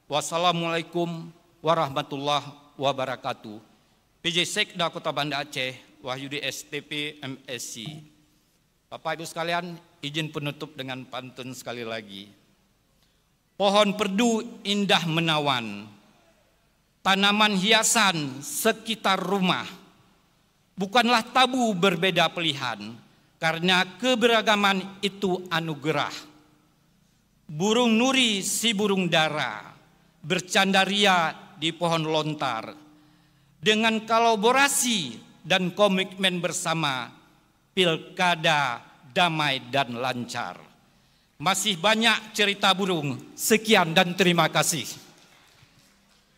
Wassalamualaikum warahmatullahi wabarakatuh. PJ Sekda Kota Banda Aceh, Wahyudi STP MSC. Bapak Ibu sekalian, izin penutup dengan pantun sekali lagi. Pohon perdu indah menawan, tanaman hiasan sekitar rumah, bukanlah tabu berbeda pilihan, karena keberagaman itu anugerah. Burung nuri si burung dara, bercandaria di pohon lontar. Dengan kolaborasi dan komitmen bersama, pilkada damai dan lancar. Masih banyak cerita burung. Sekian dan terima kasih.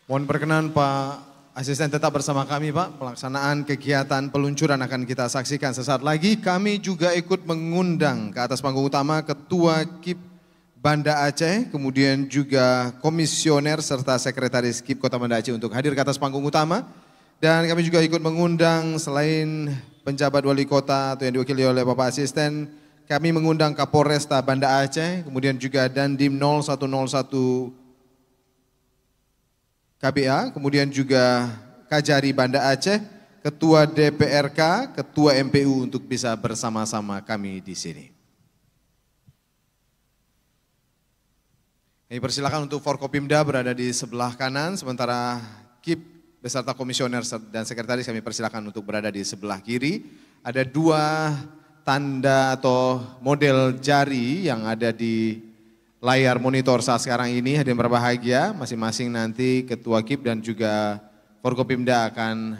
Mohon perkenan Pak Asisten tetap bersama kami Pak. Pelaksanaan kegiatan peluncuran akan kita saksikan sesaat lagi. Kami juga ikut mengundang ke atas panggung utama Ketua KIP Banda Aceh, kemudian juga komisioner serta sekretaris KIP Kota Banda Aceh untuk hadir ke atas panggung utama. Dan kami juga ikut mengundang selain penjabat wali kota atau yang diwakili oleh Bapak Asisten, kami mengundang Kapolresta Banda Aceh, kemudian juga Dandim 0101 KBA, kemudian juga Kajari Banda Aceh, Ketua DPRK, Ketua MPU untuk bisa bersama-sama kami di sini. Kami persilakan untuk Forkopimda berada di sebelah kanan, sementara KIP beserta komisioner dan sekretaris kami persilakan untuk berada di sebelah kiri. Ada dua tanda atau model jari yang ada di layar monitor saat sekarang ini. Hadirin berbahagia, masing-masing nanti Ketua KIP dan juga Forkopimda akan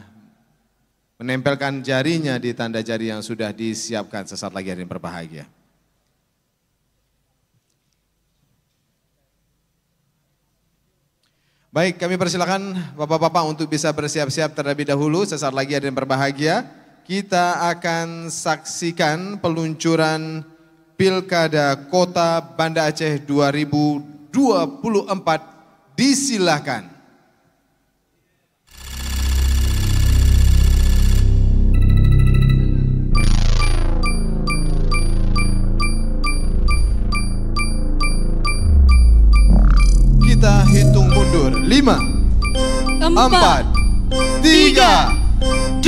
menempelkan jarinya di tanda jari yang sudah disiapkan sesaat lagi, hadirin berbahagia. Baik, kami persilakan Bapak-Bapak untuk bisa bersiap-siap terlebih dahulu. Sesaat lagi hadirin berbahagia, kita akan saksikan peluncuran Pilkada Kota Banda Aceh 2024. Disilakan. 4, 3, 2,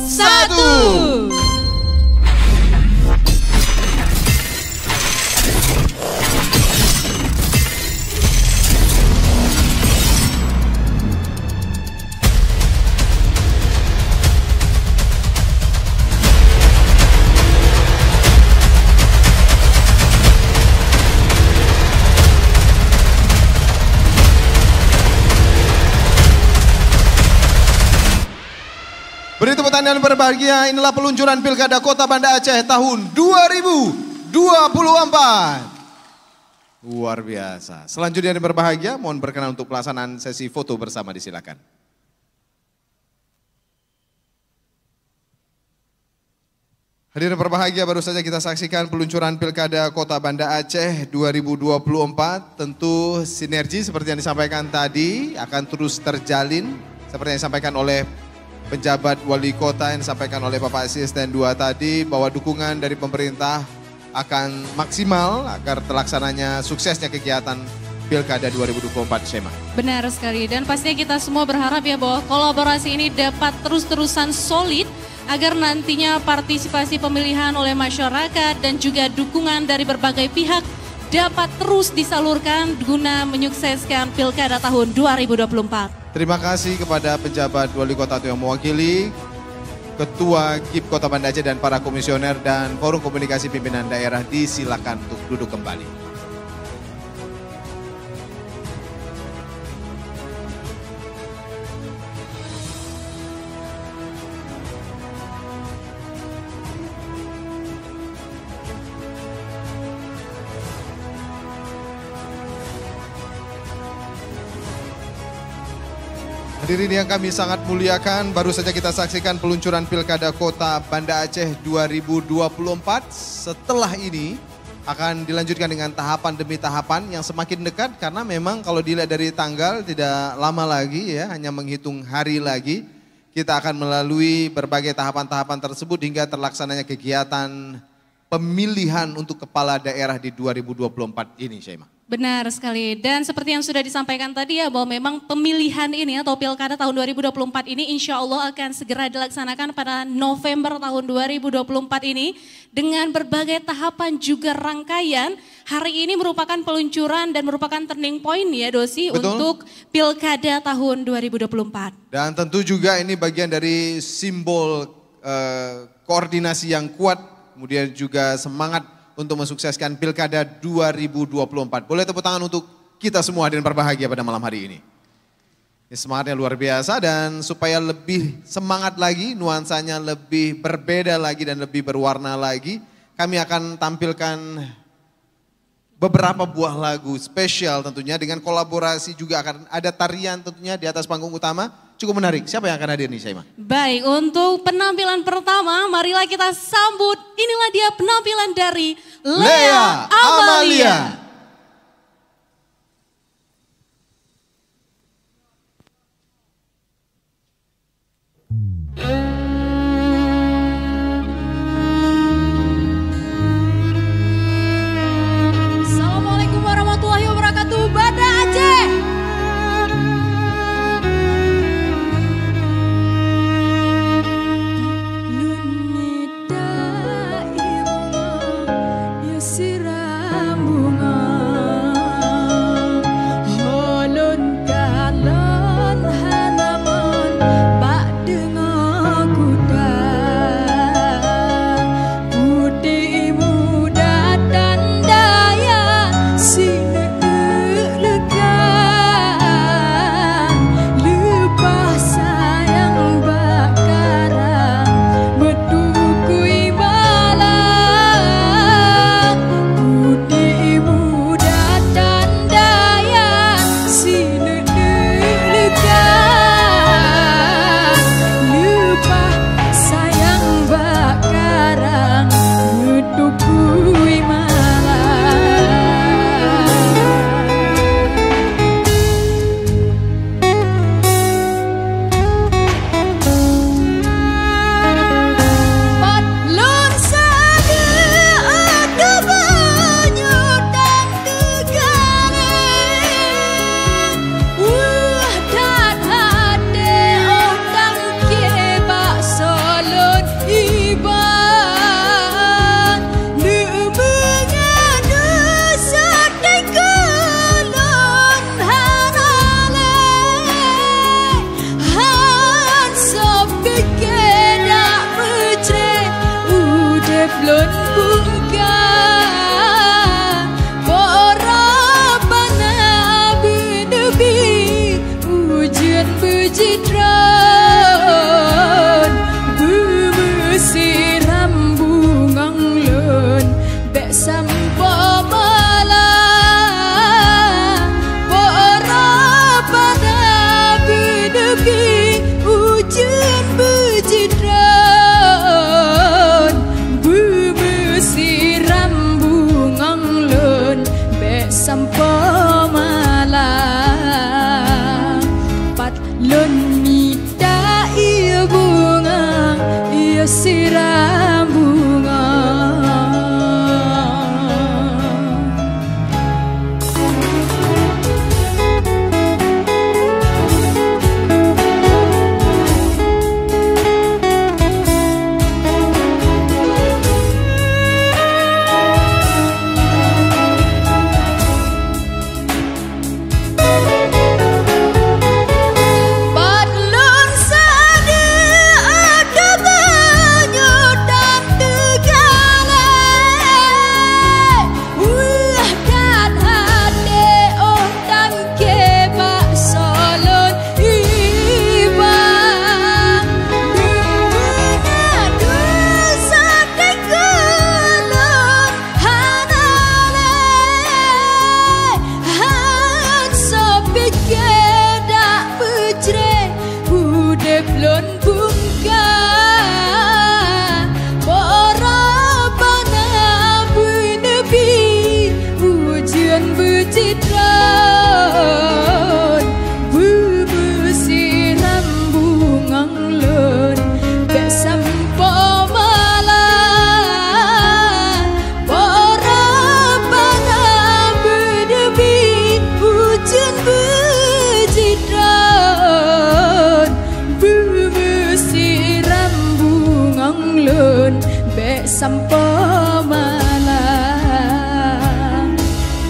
1. Beri tepuk tangan yang berbahagia, inilah peluncuran Pilkada Kota Banda Aceh tahun 2024. Luar biasa. Selanjutnya yang berbahagia, mohon berkenan untuk pelaksanaan sesi foto bersama, disilakan. Hadirin berbahagia, baru saja kita saksikan peluncuran Pilkada Kota Banda Aceh 2024. Tentu sinergi seperti yang disampaikan tadi akan terus terjalin seperti yang disampaikan oleh penjabat wali kota, yang disampaikan oleh Bapak Asisten 2 tadi, bahwa dukungan dari pemerintah akan maksimal agar terlaksananya suksesnya kegiatan Pilkada 2024, Syema. Benar sekali, dan pastinya kita semua berharap ya bahwa kolaborasi ini dapat terus-terusan solid agar nantinya partisipasi pemilihan oleh masyarakat dan juga dukungan dari berbagai pihak dapat terus disalurkan guna menyukseskan Pilkada tahun 2024. Terima kasih kepada penjabat wali kota yang mewakili, Ketua KIP Kota Banda Aceh dan para komisioner dan Forum Komunikasi Pimpinan Daerah, disilakan untuk duduk kembali. Hadirin yang kami sangat muliakan, baru saja kita saksikan peluncuran Pilkada Kota Banda Aceh 2024. Setelah ini akan dilanjutkan dengan tahapan demi tahapan yang semakin dekat, karena memang kalau dilihat dari tanggal tidak lama lagi ya, hanya menghitung hari lagi. Kita akan melalui berbagai tahapan-tahapan tersebut hingga terlaksananya kegiatan pemilihan untuk kepala daerah di 2024 ini, Syaimah. Benar sekali, dan seperti yang sudah disampaikan tadi ya, bahwa memang pemilihan ini atau Pilkada tahun 2024 ini insya Allah akan segera dilaksanakan pada November tahun 2024 ini dengan berbagai tahapan juga rangkaian. Hari ini merupakan peluncuran dan merupakan turning point ya Dosi. Betul. Untuk Pilkada tahun 2024. Dan tentu juga ini bagian dari simbol koordinasi yang kuat, kemudian juga semangat untuk mensukseskan Pilkada 2024. Boleh tepuk tangan untuk kita semua hadirin berbahagia pada malam hari ini. Ini semangatnya luar biasa, dan supaya lebih semangat lagi, nuansanya lebih berbeda lagi dan lebih berwarna lagi, kami akan tampilkan beberapa buah lagu spesial tentunya, dengan kolaborasi juga akan ada tarian tentunya di atas panggung utama. Cukup menarik. Siapa yang akan hadir nih, Syaimah? Baik, untuk penampilan pertama marilah kita sambut, inilah dia penampilan dari Lea Amalia. Assalamualaikum warahmatullahi wabarakatuh, Banda Aceh. sampo malam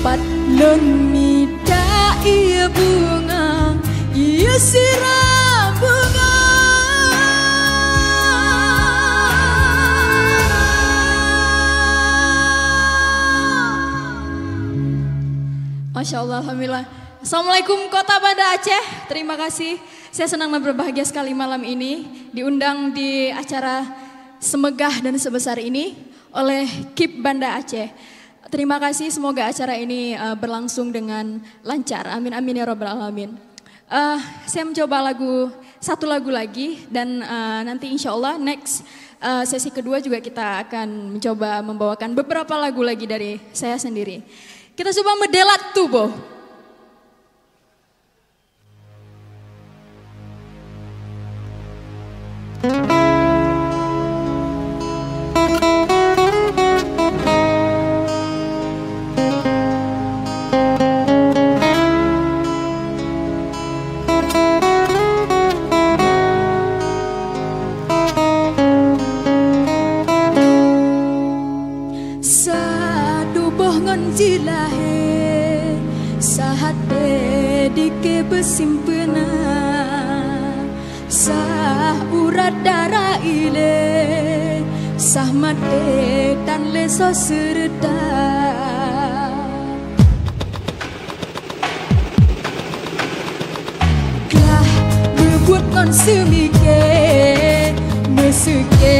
pat lemi da ia bunga ia siram bunga. Masya Allah, alhamdulillah. Assalamualaikum Kota Banda Aceh, terima kasih. Saya senang dan berbahagia sekali malam ini diundang di acara semegah dan sebesar ini oleh KIP Banda Aceh. Terima kasih, semoga acara ini berlangsung dengan lancar. Amin amin ya robbal alamin. Saya mencoba satu lagu lagi dan nanti insya Allah next sesi kedua juga kita akan mencoba membawakan beberapa lagu lagi dari saya sendiri. Kita coba Medelat Tubuh. Jilahe sahate dike besimpena sah urat darah ile sah mate dan leso serta klah berbuat ngon semike mesuke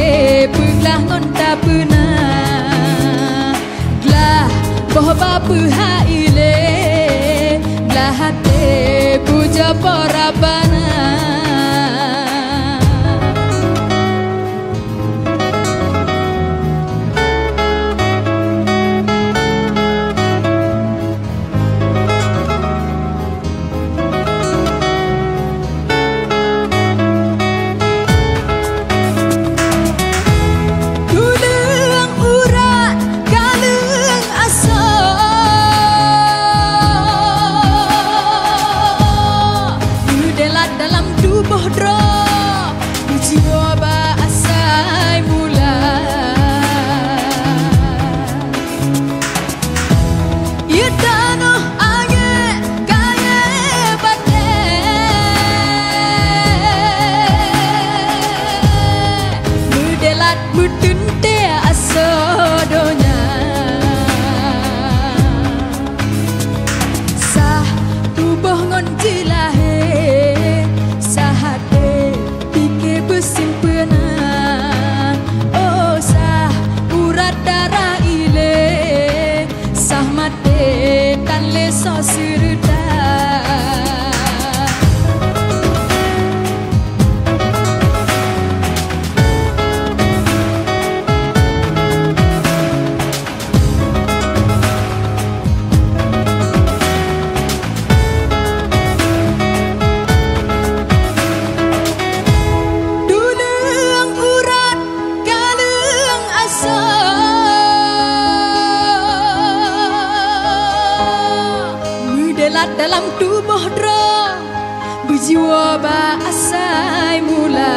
peglah ngon tak pernah glah boh bapa haile lahate puja parabana jiwa asai mula.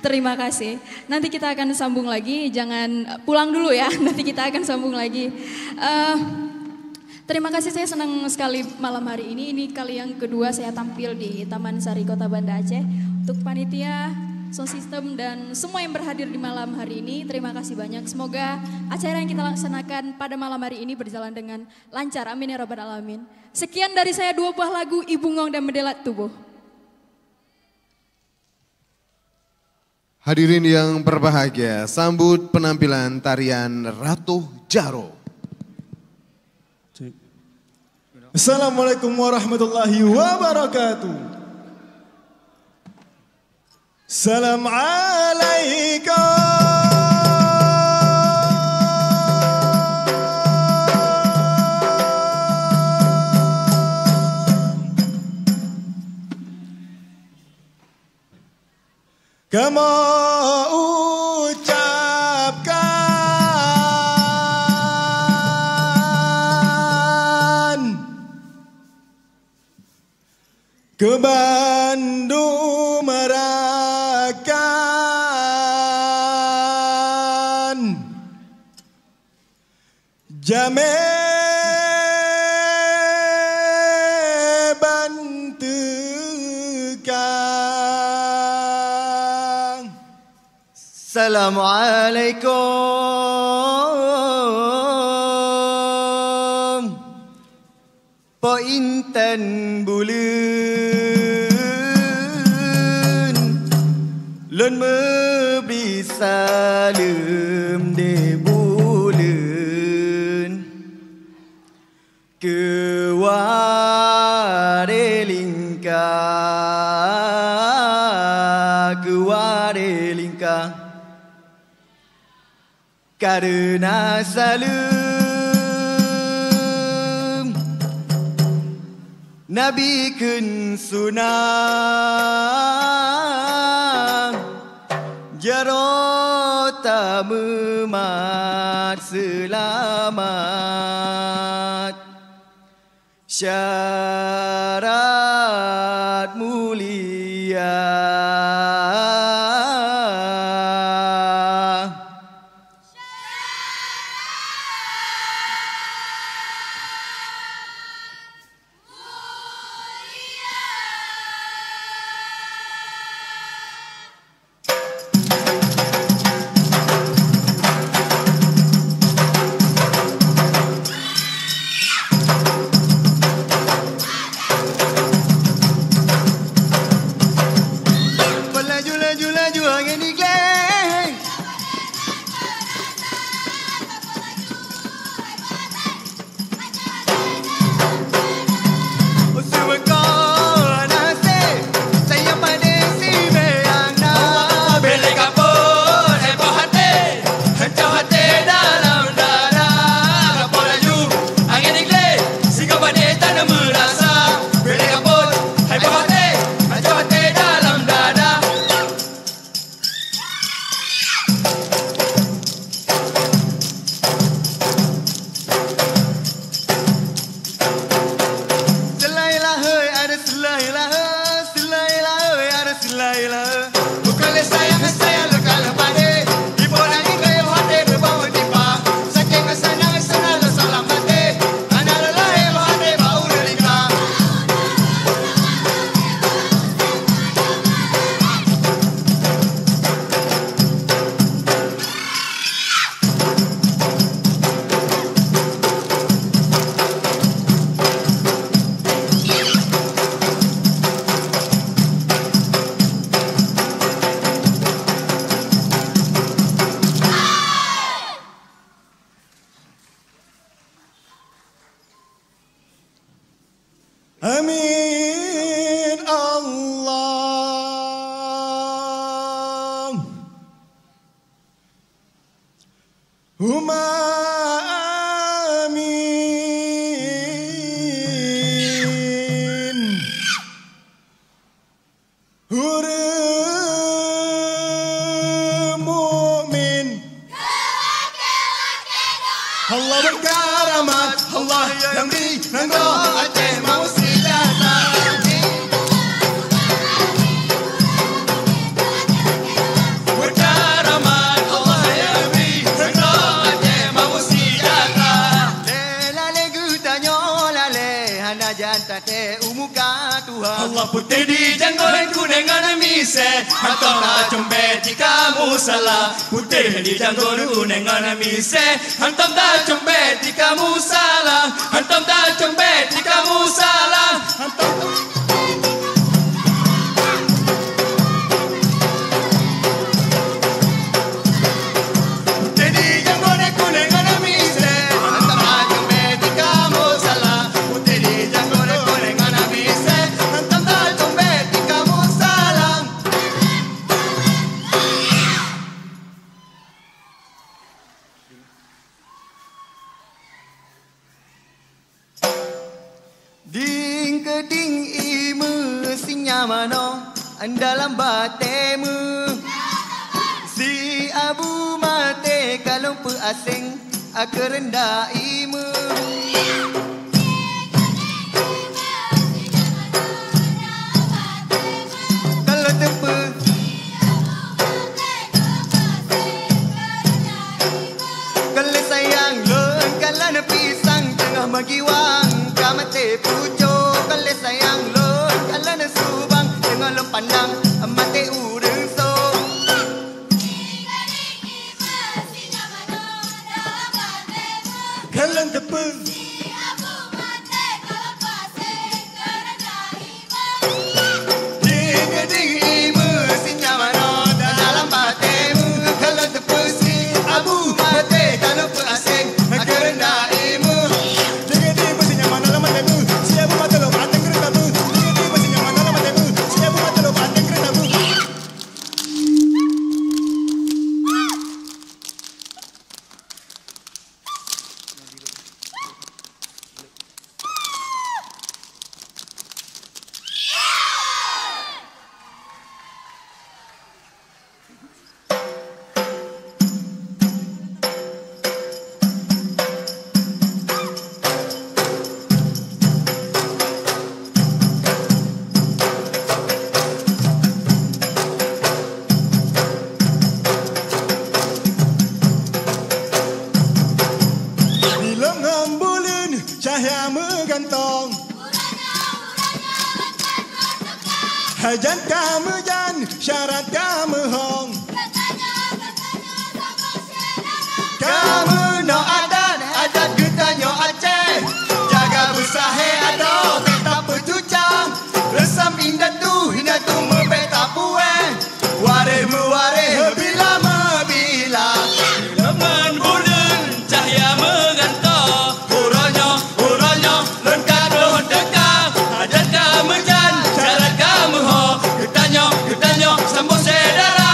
Terima kasih. Nanti kita akan sambung lagi, jangan pulang dulu ya. Nanti kita akan sambung lagi. Terima kasih, saya senang sekali malam hari ini. Ini kali yang kedua saya tampil di Taman Sari Kota Banda Aceh. Untuk panitia, sound system dan semua yang berhadir di malam hari ini, terima kasih banyak. Semoga acara yang kita laksanakan pada malam hari ini berjalan dengan lancar. Amin ya rabbal alamin. Sekian dari saya 2 buah lagu Ibu Ngong dan Mendelat Tubuh. Hadirin yang berbahagia, sambut penampilan tarian Ratu Jaro. Assalamualaikum warahmatullahi wabarakatuh. Salam alaikum. Kamu ucapkan ke Bandung merakan Jame bantekan. Assalamualaikum. Po inten bulan lun memberi salam de bulan keware lingka karena salam Nabi kun sunah jarota memat selamat syarat mulia. muka Tuhan. Allah putih di janggut kuning ada mise, hantam dah cembet di kamu salah. Putih di janggut kuning ada mise, hantam dah cembet di kamu salah. Hantam dah cembet di kamu salah. Ding keding imu sinyamano dalam batemu. Si abu mate kalau asing akerendah imu. Kalau tepe kalau sayang lon kalau pisang tengah magiwang mate pujo kalau sayang lon kalau na subang tengah lom pandang mate urang so. Kalau tepe ding ibu si nyamano dalam batemu. Kalau tepe si abu mate kalau asing akerendah imu. Hajan kamu jan, syarat kamu hong. Kamu no adat, adat kita nyo Aceh. Jaga besahe ado, beta petucang. Resam indah tu mebeta puwe. Wareh mewareh, bila mebila. Leman bulan, cahaya mengantong. Huronyo, lengkap doh dekah. Adat kamu jan, syarat kamu hong. Getanyo, sambung sedara.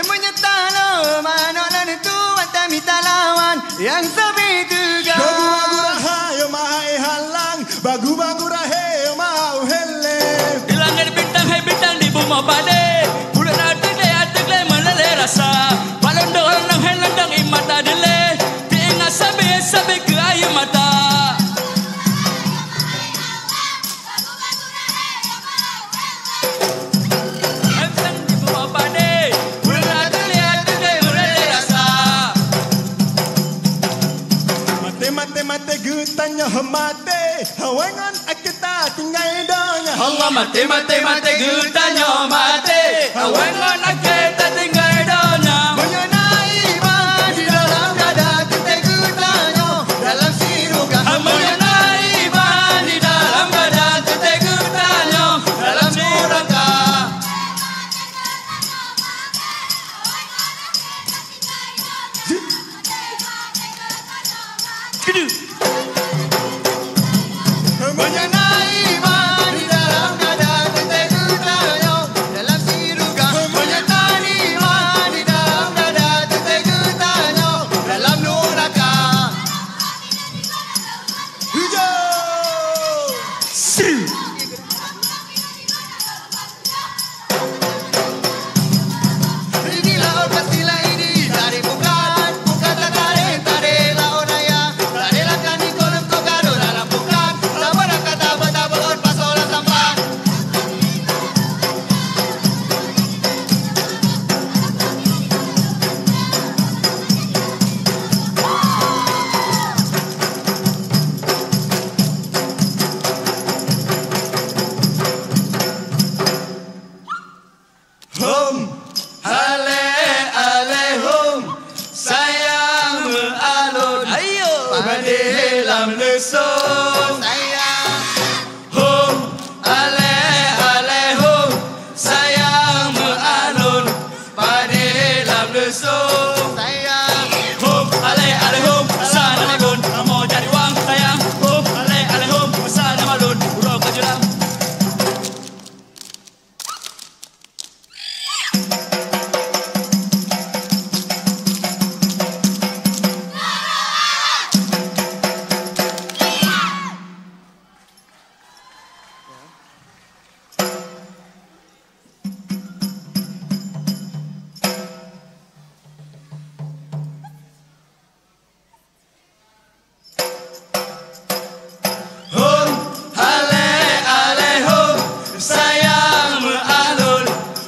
Menyetalo manolan itu watamita lawan yang sabi tuga. Bagu rahayo mahai halang, bagu rahayo mau hele. Di langit bintang hai bintang di bumi pade. Bulan atek le melale rasa. Balon doang nang hai landang imata dele. Diingat sabi ke ayu mata. Mate getanyo mate hawangan akita tinggal donya. Allah mate getanyo mate hawangan akita tinggal donya. Menyenai iman di dalam dada kita getanyo dalam siruga. Menyenai iman di dalam dada kita getanyo dalam siruga. Menyenai iman di dalam dada kita getanyo dalam siruga. Menyenai lesung. sayang Hum, ale ale hum, sana malun, mau cari uang sayang. Hum, ale ale hum, sana malun, urang kejelang. Hum, ale ale hum, sayang mengalun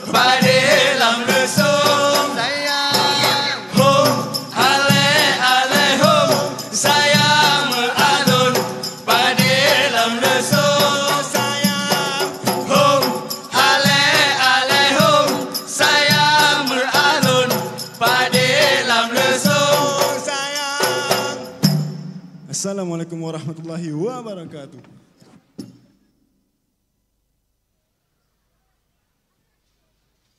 pada dalam lesung. sayang Hum, ale ale hum, sayang mengalun pada dalam lesung. Sayang, Hum, ale ale hum, sayang mengalun pada dalam lesung. sayang. Assalamualaikum warahmatullahi wabarakatuh.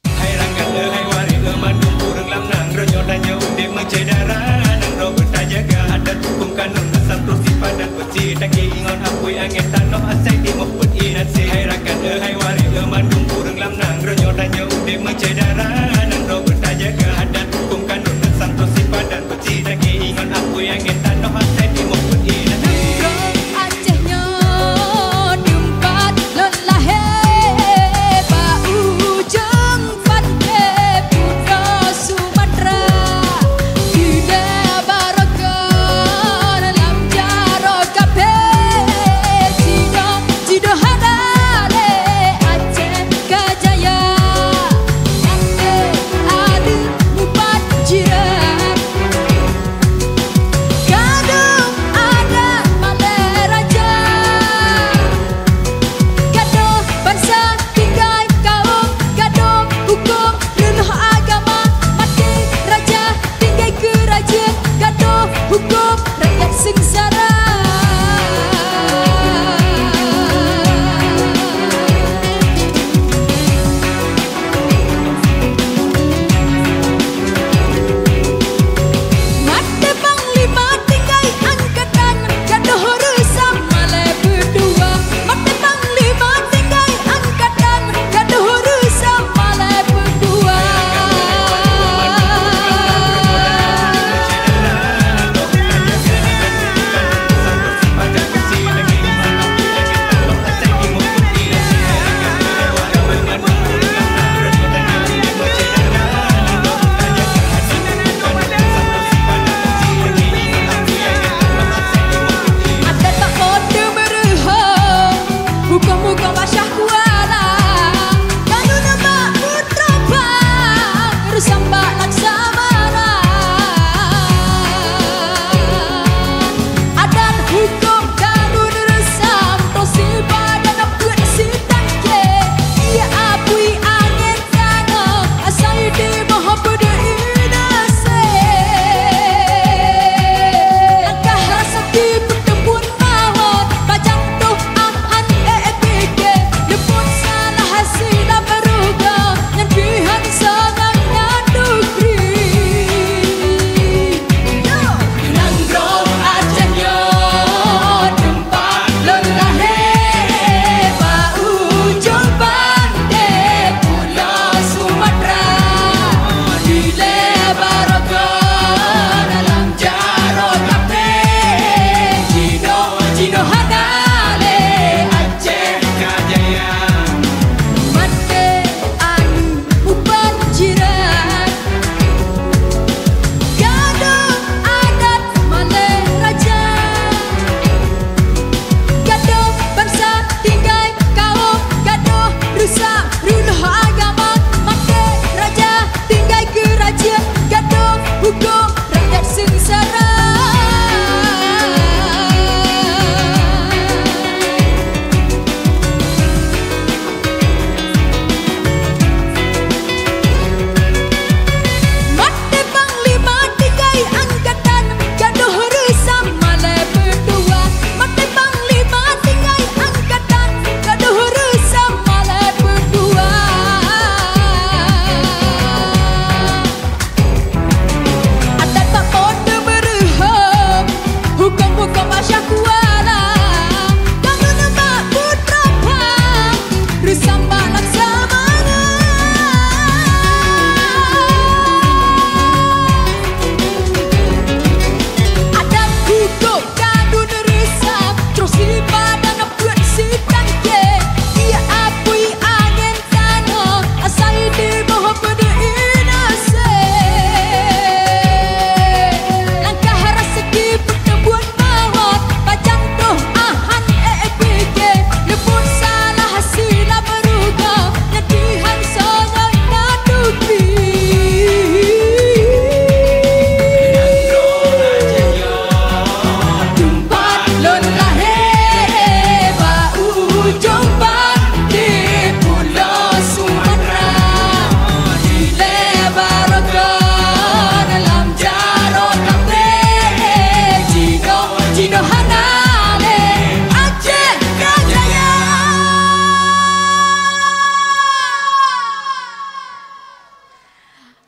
Hai rangkat hai wari mandung kurang lam nang ronyo danyo udek mencedara nang ro bertajaga ada hukum kanun asal prosi padan peci taki ingon apui angin tanah asai di moput inasi hai rangkat hai wari mandung kurang lam nang ronyo danyo udek mencedara nang ro bertajaga ada hukum kanun asal prosi padan peci taki ingon apui angin tanah asai di moput inasi Acehnya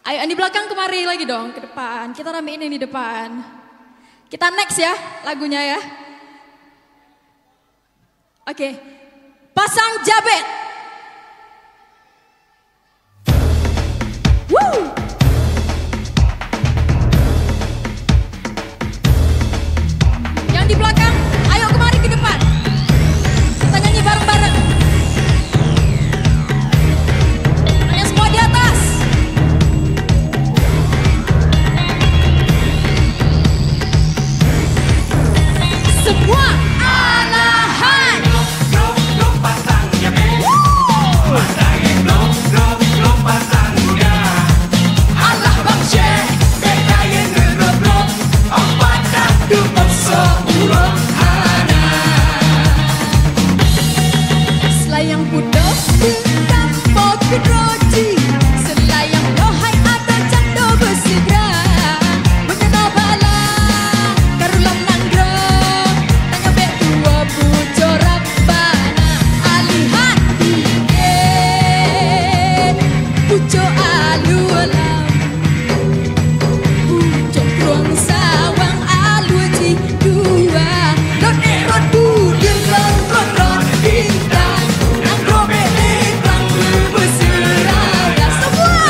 Ayo yang di belakang kemari lagi dong, ke depan. Kita ramein yang di depan. Kita next ya lagunya ya. Oke. Pasang Jabet. Woo! Yang di belakang, ayo kemari ke depan. Kita nyanyi bareng-bareng. Ayo semua di atas. Semua alahan. Pasang Jabet. Matanya pasang muda. Allah Bang Syekh. Bedanya ngerok-rok. Empat dadu berseuruk hana. Selayang pudok bintang pokok roji. Selayang dohai ada cando bersegra. Menyenau bala karulang nanggrong. Tengah bek dua pujo rabbana. Alihan pujo alu alam. Pujo ruang sawang alu ji dua. Don erot budin rot bintang. Nang robek neklang berseraya semua.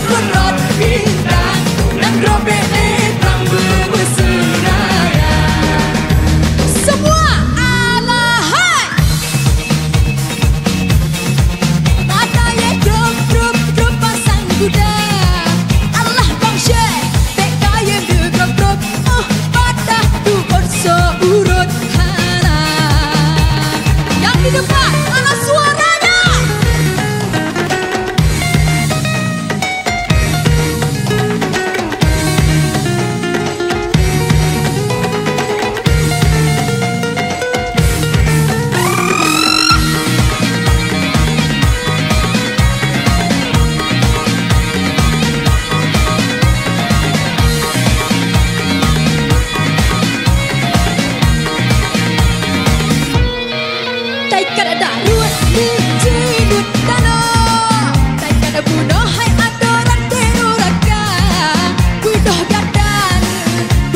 Rot bintang. Nang robek neklang berseraya. Semua alahan. Matanya drop pasang kuda. Allah Bang Syekh. Tekaya drop. Pada dukun seurut hana. Yang di depan, mana suaranya? Taikan ada ruat biji dut dano. Taikan ada bunuh hai adoran teruraka. Bunuh gadan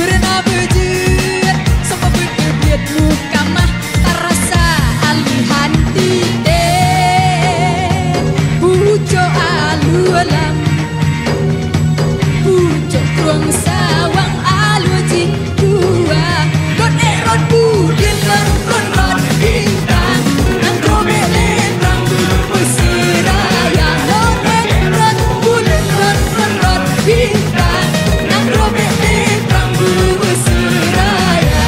berenang bejit. Sama berkebiat muka mah terasa alihan tidak. Pujo alu alam. Pujo ruang sawang alu ji dua. Don erot budin rot bintang. Nang robek neklang berseraya. Don erot budin rot bintang. Nang robek neklang berseraya.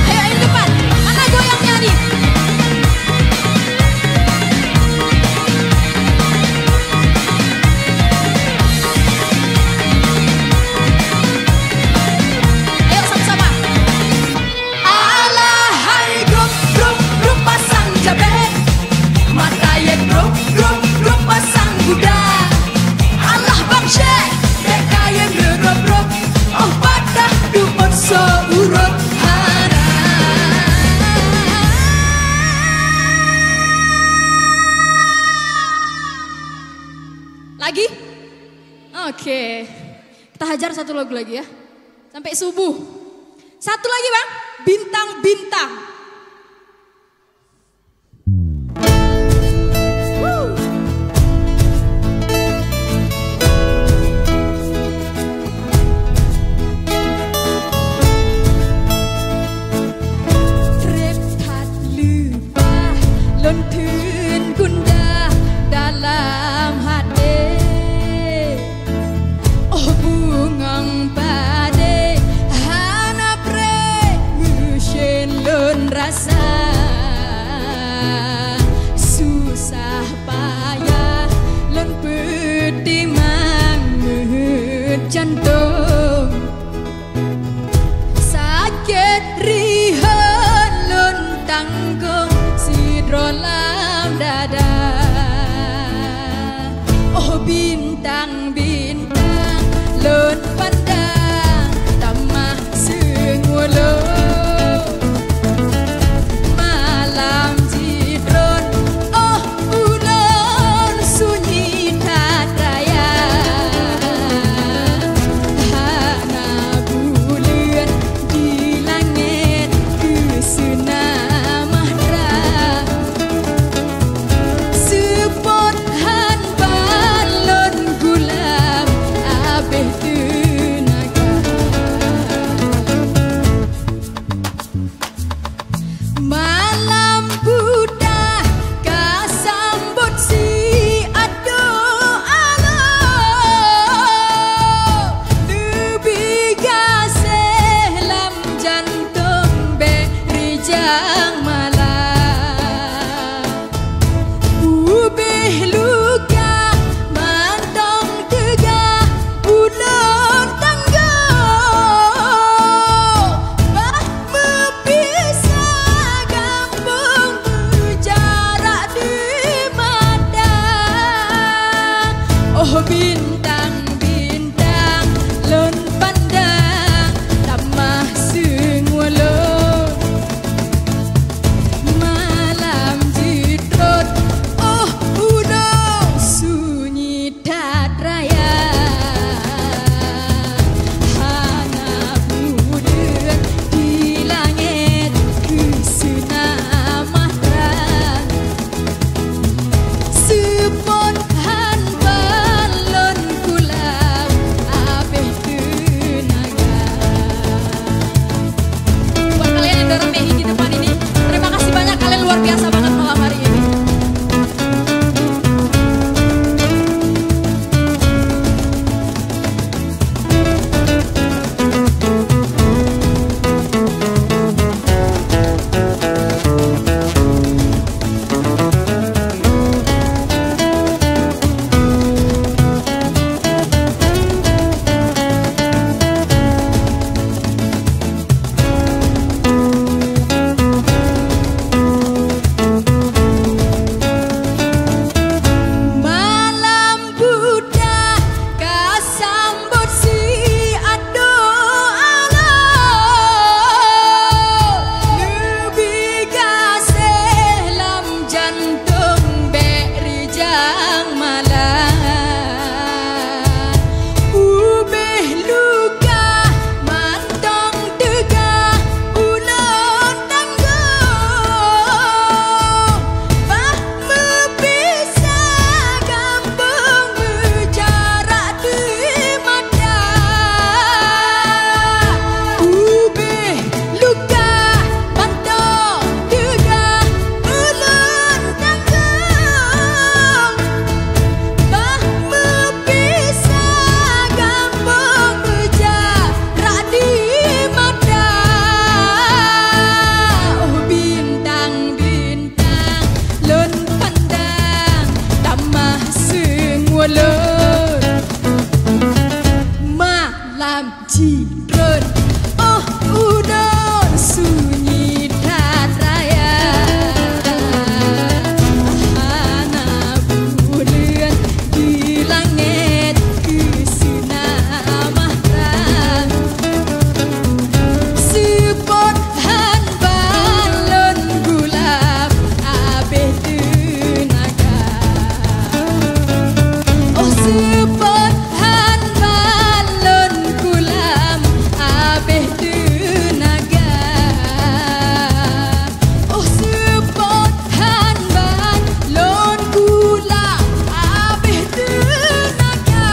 Ayo yang depan, mana goyangnya nih? Ayo sama-sama. Alahai grup pasang Jabet. Matanya grup pasang kuda. Allah Bang Syekh. Tekaya ngerok. Oh pada dukun seurut hana. Lagi? Oke. Kita hajar satu lagu lagi ya. Sampai subuh. Satu lagi Bang. Bintang-bintang. Woo. Rekat lupa lontun gundah dalam hati. Oh bungang pade hana pre musyen lon rasa. Susah payah lon peti mangut jantung. Sakit rihan lon tanggung sidro lam dada. Oh bintang-bintang lon pandang tamah sengolo malam jidron oh ulon sunyi tatraya hana bulan di langit kesena mahra sepot han balon gulam abeh tenaga malam budak kasambut si ado alo lebih gasih lam jantung berijang malam ubeh luka mantong tegah ulun tangga bah mepisah kampung jarak di mata oh bintang-bintang lon pandang tamah sengwalon malam jidrot oh udah sunyi tatraya hana bulan di langit kesena mahra sepon han balon kulam abeh tenaga buat kalian yang dorong mehi di depan ini terima kasih banyak, kalian luar biasa banget malam hari ini. Malam budak kasambut si ado alo lebih gasih lam jantung berijang malam ubeh luka mantong tegah ulun tangga bah mepisah kampung berjarak di mata ubeh luka mantong tegah ulun tangga bah mepisah kampung berjarak di mata oh bintang-bintang lon pandang tamah sengwalon malam jidron oh udah sunyi tatraya hana bulan di langit kesena mahra sepot han balon gulam abeh tenaga oh sepot han balon gulam abeh tenaga oh sepot han balon gulam abeh tenaga.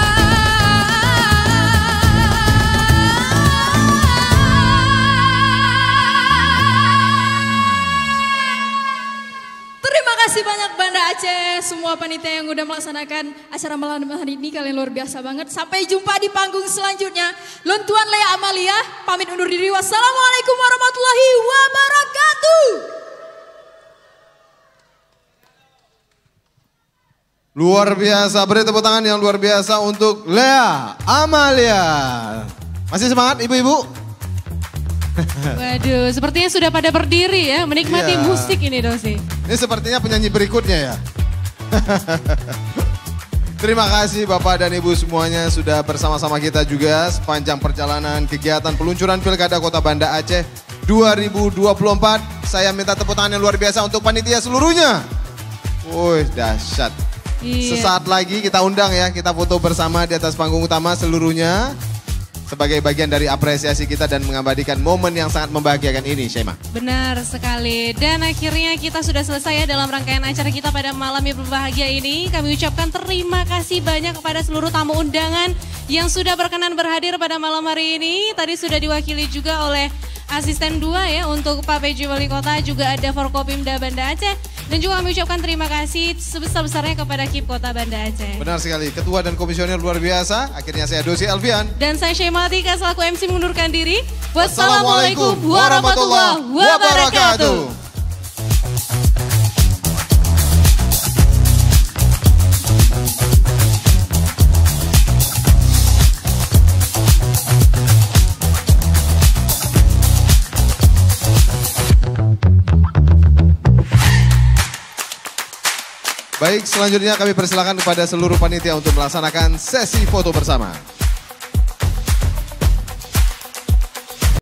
Terima kasih banyak Banda Aceh, semua panitia yang udah melaksanakan acara malam hari ini, kalian luar biasa banget. Sampai jumpa di panggung selanjutnya. Lon Tuan Lea Amalia, pamit undur diri. Wassalamualaikum warahmatullahi wabarakatuh. Luar biasa, beri tepuk tangan yang luar biasa untuk Lea Amalia. Masih semangat ibu-ibu? Waduh, sepertinya sudah pada berdiri ya, menikmati Iya. musik ini Dosi. Ini sepertinya penyanyi berikutnya ya. Terima kasih Bapak dan Ibu semuanya sudah bersama-sama kita juga sepanjang perjalanan kegiatan peluncuran Pilkada Kota Banda Aceh 2024. Saya minta tepuk tangan yang luar biasa untuk panitia seluruhnya. Wih, dahsyat. Iya. Sesaat lagi kita undang ya, kita foto bersama di atas panggung utama seluruhnya. Sebagai bagian dari apresiasi kita dan mengabadikan momen yang sangat membahagiakan ini, Syema. Benar sekali. Dan akhirnya kita sudah selesai ya dalam rangkaian acara kita pada malam yang berbahagia ini. Kami ucapkan terima kasih banyak kepada seluruh tamu undangan yang sudah berkenan berhadir pada malam hari ini. Tadi sudah diwakili juga oleh asisten 2 ya untuk Pak PJ Wali Kota, juga ada Forkopimda Banda Aceh. Dan juga kami ucapkan terima kasih sebesar-besarnya kepada KIP Kota Banda Aceh. Benar sekali, ketua dan komisioner luar biasa. Akhirnya saya Dosi Alfian. Dan saya Syema Atika selaku MC mengundurkan diri. Wassalamualaikum warahmatullahi wabarakatuh. Baik, selanjutnya kami persilakan kepada seluruh panitia untuk melaksanakan sesi foto bersama.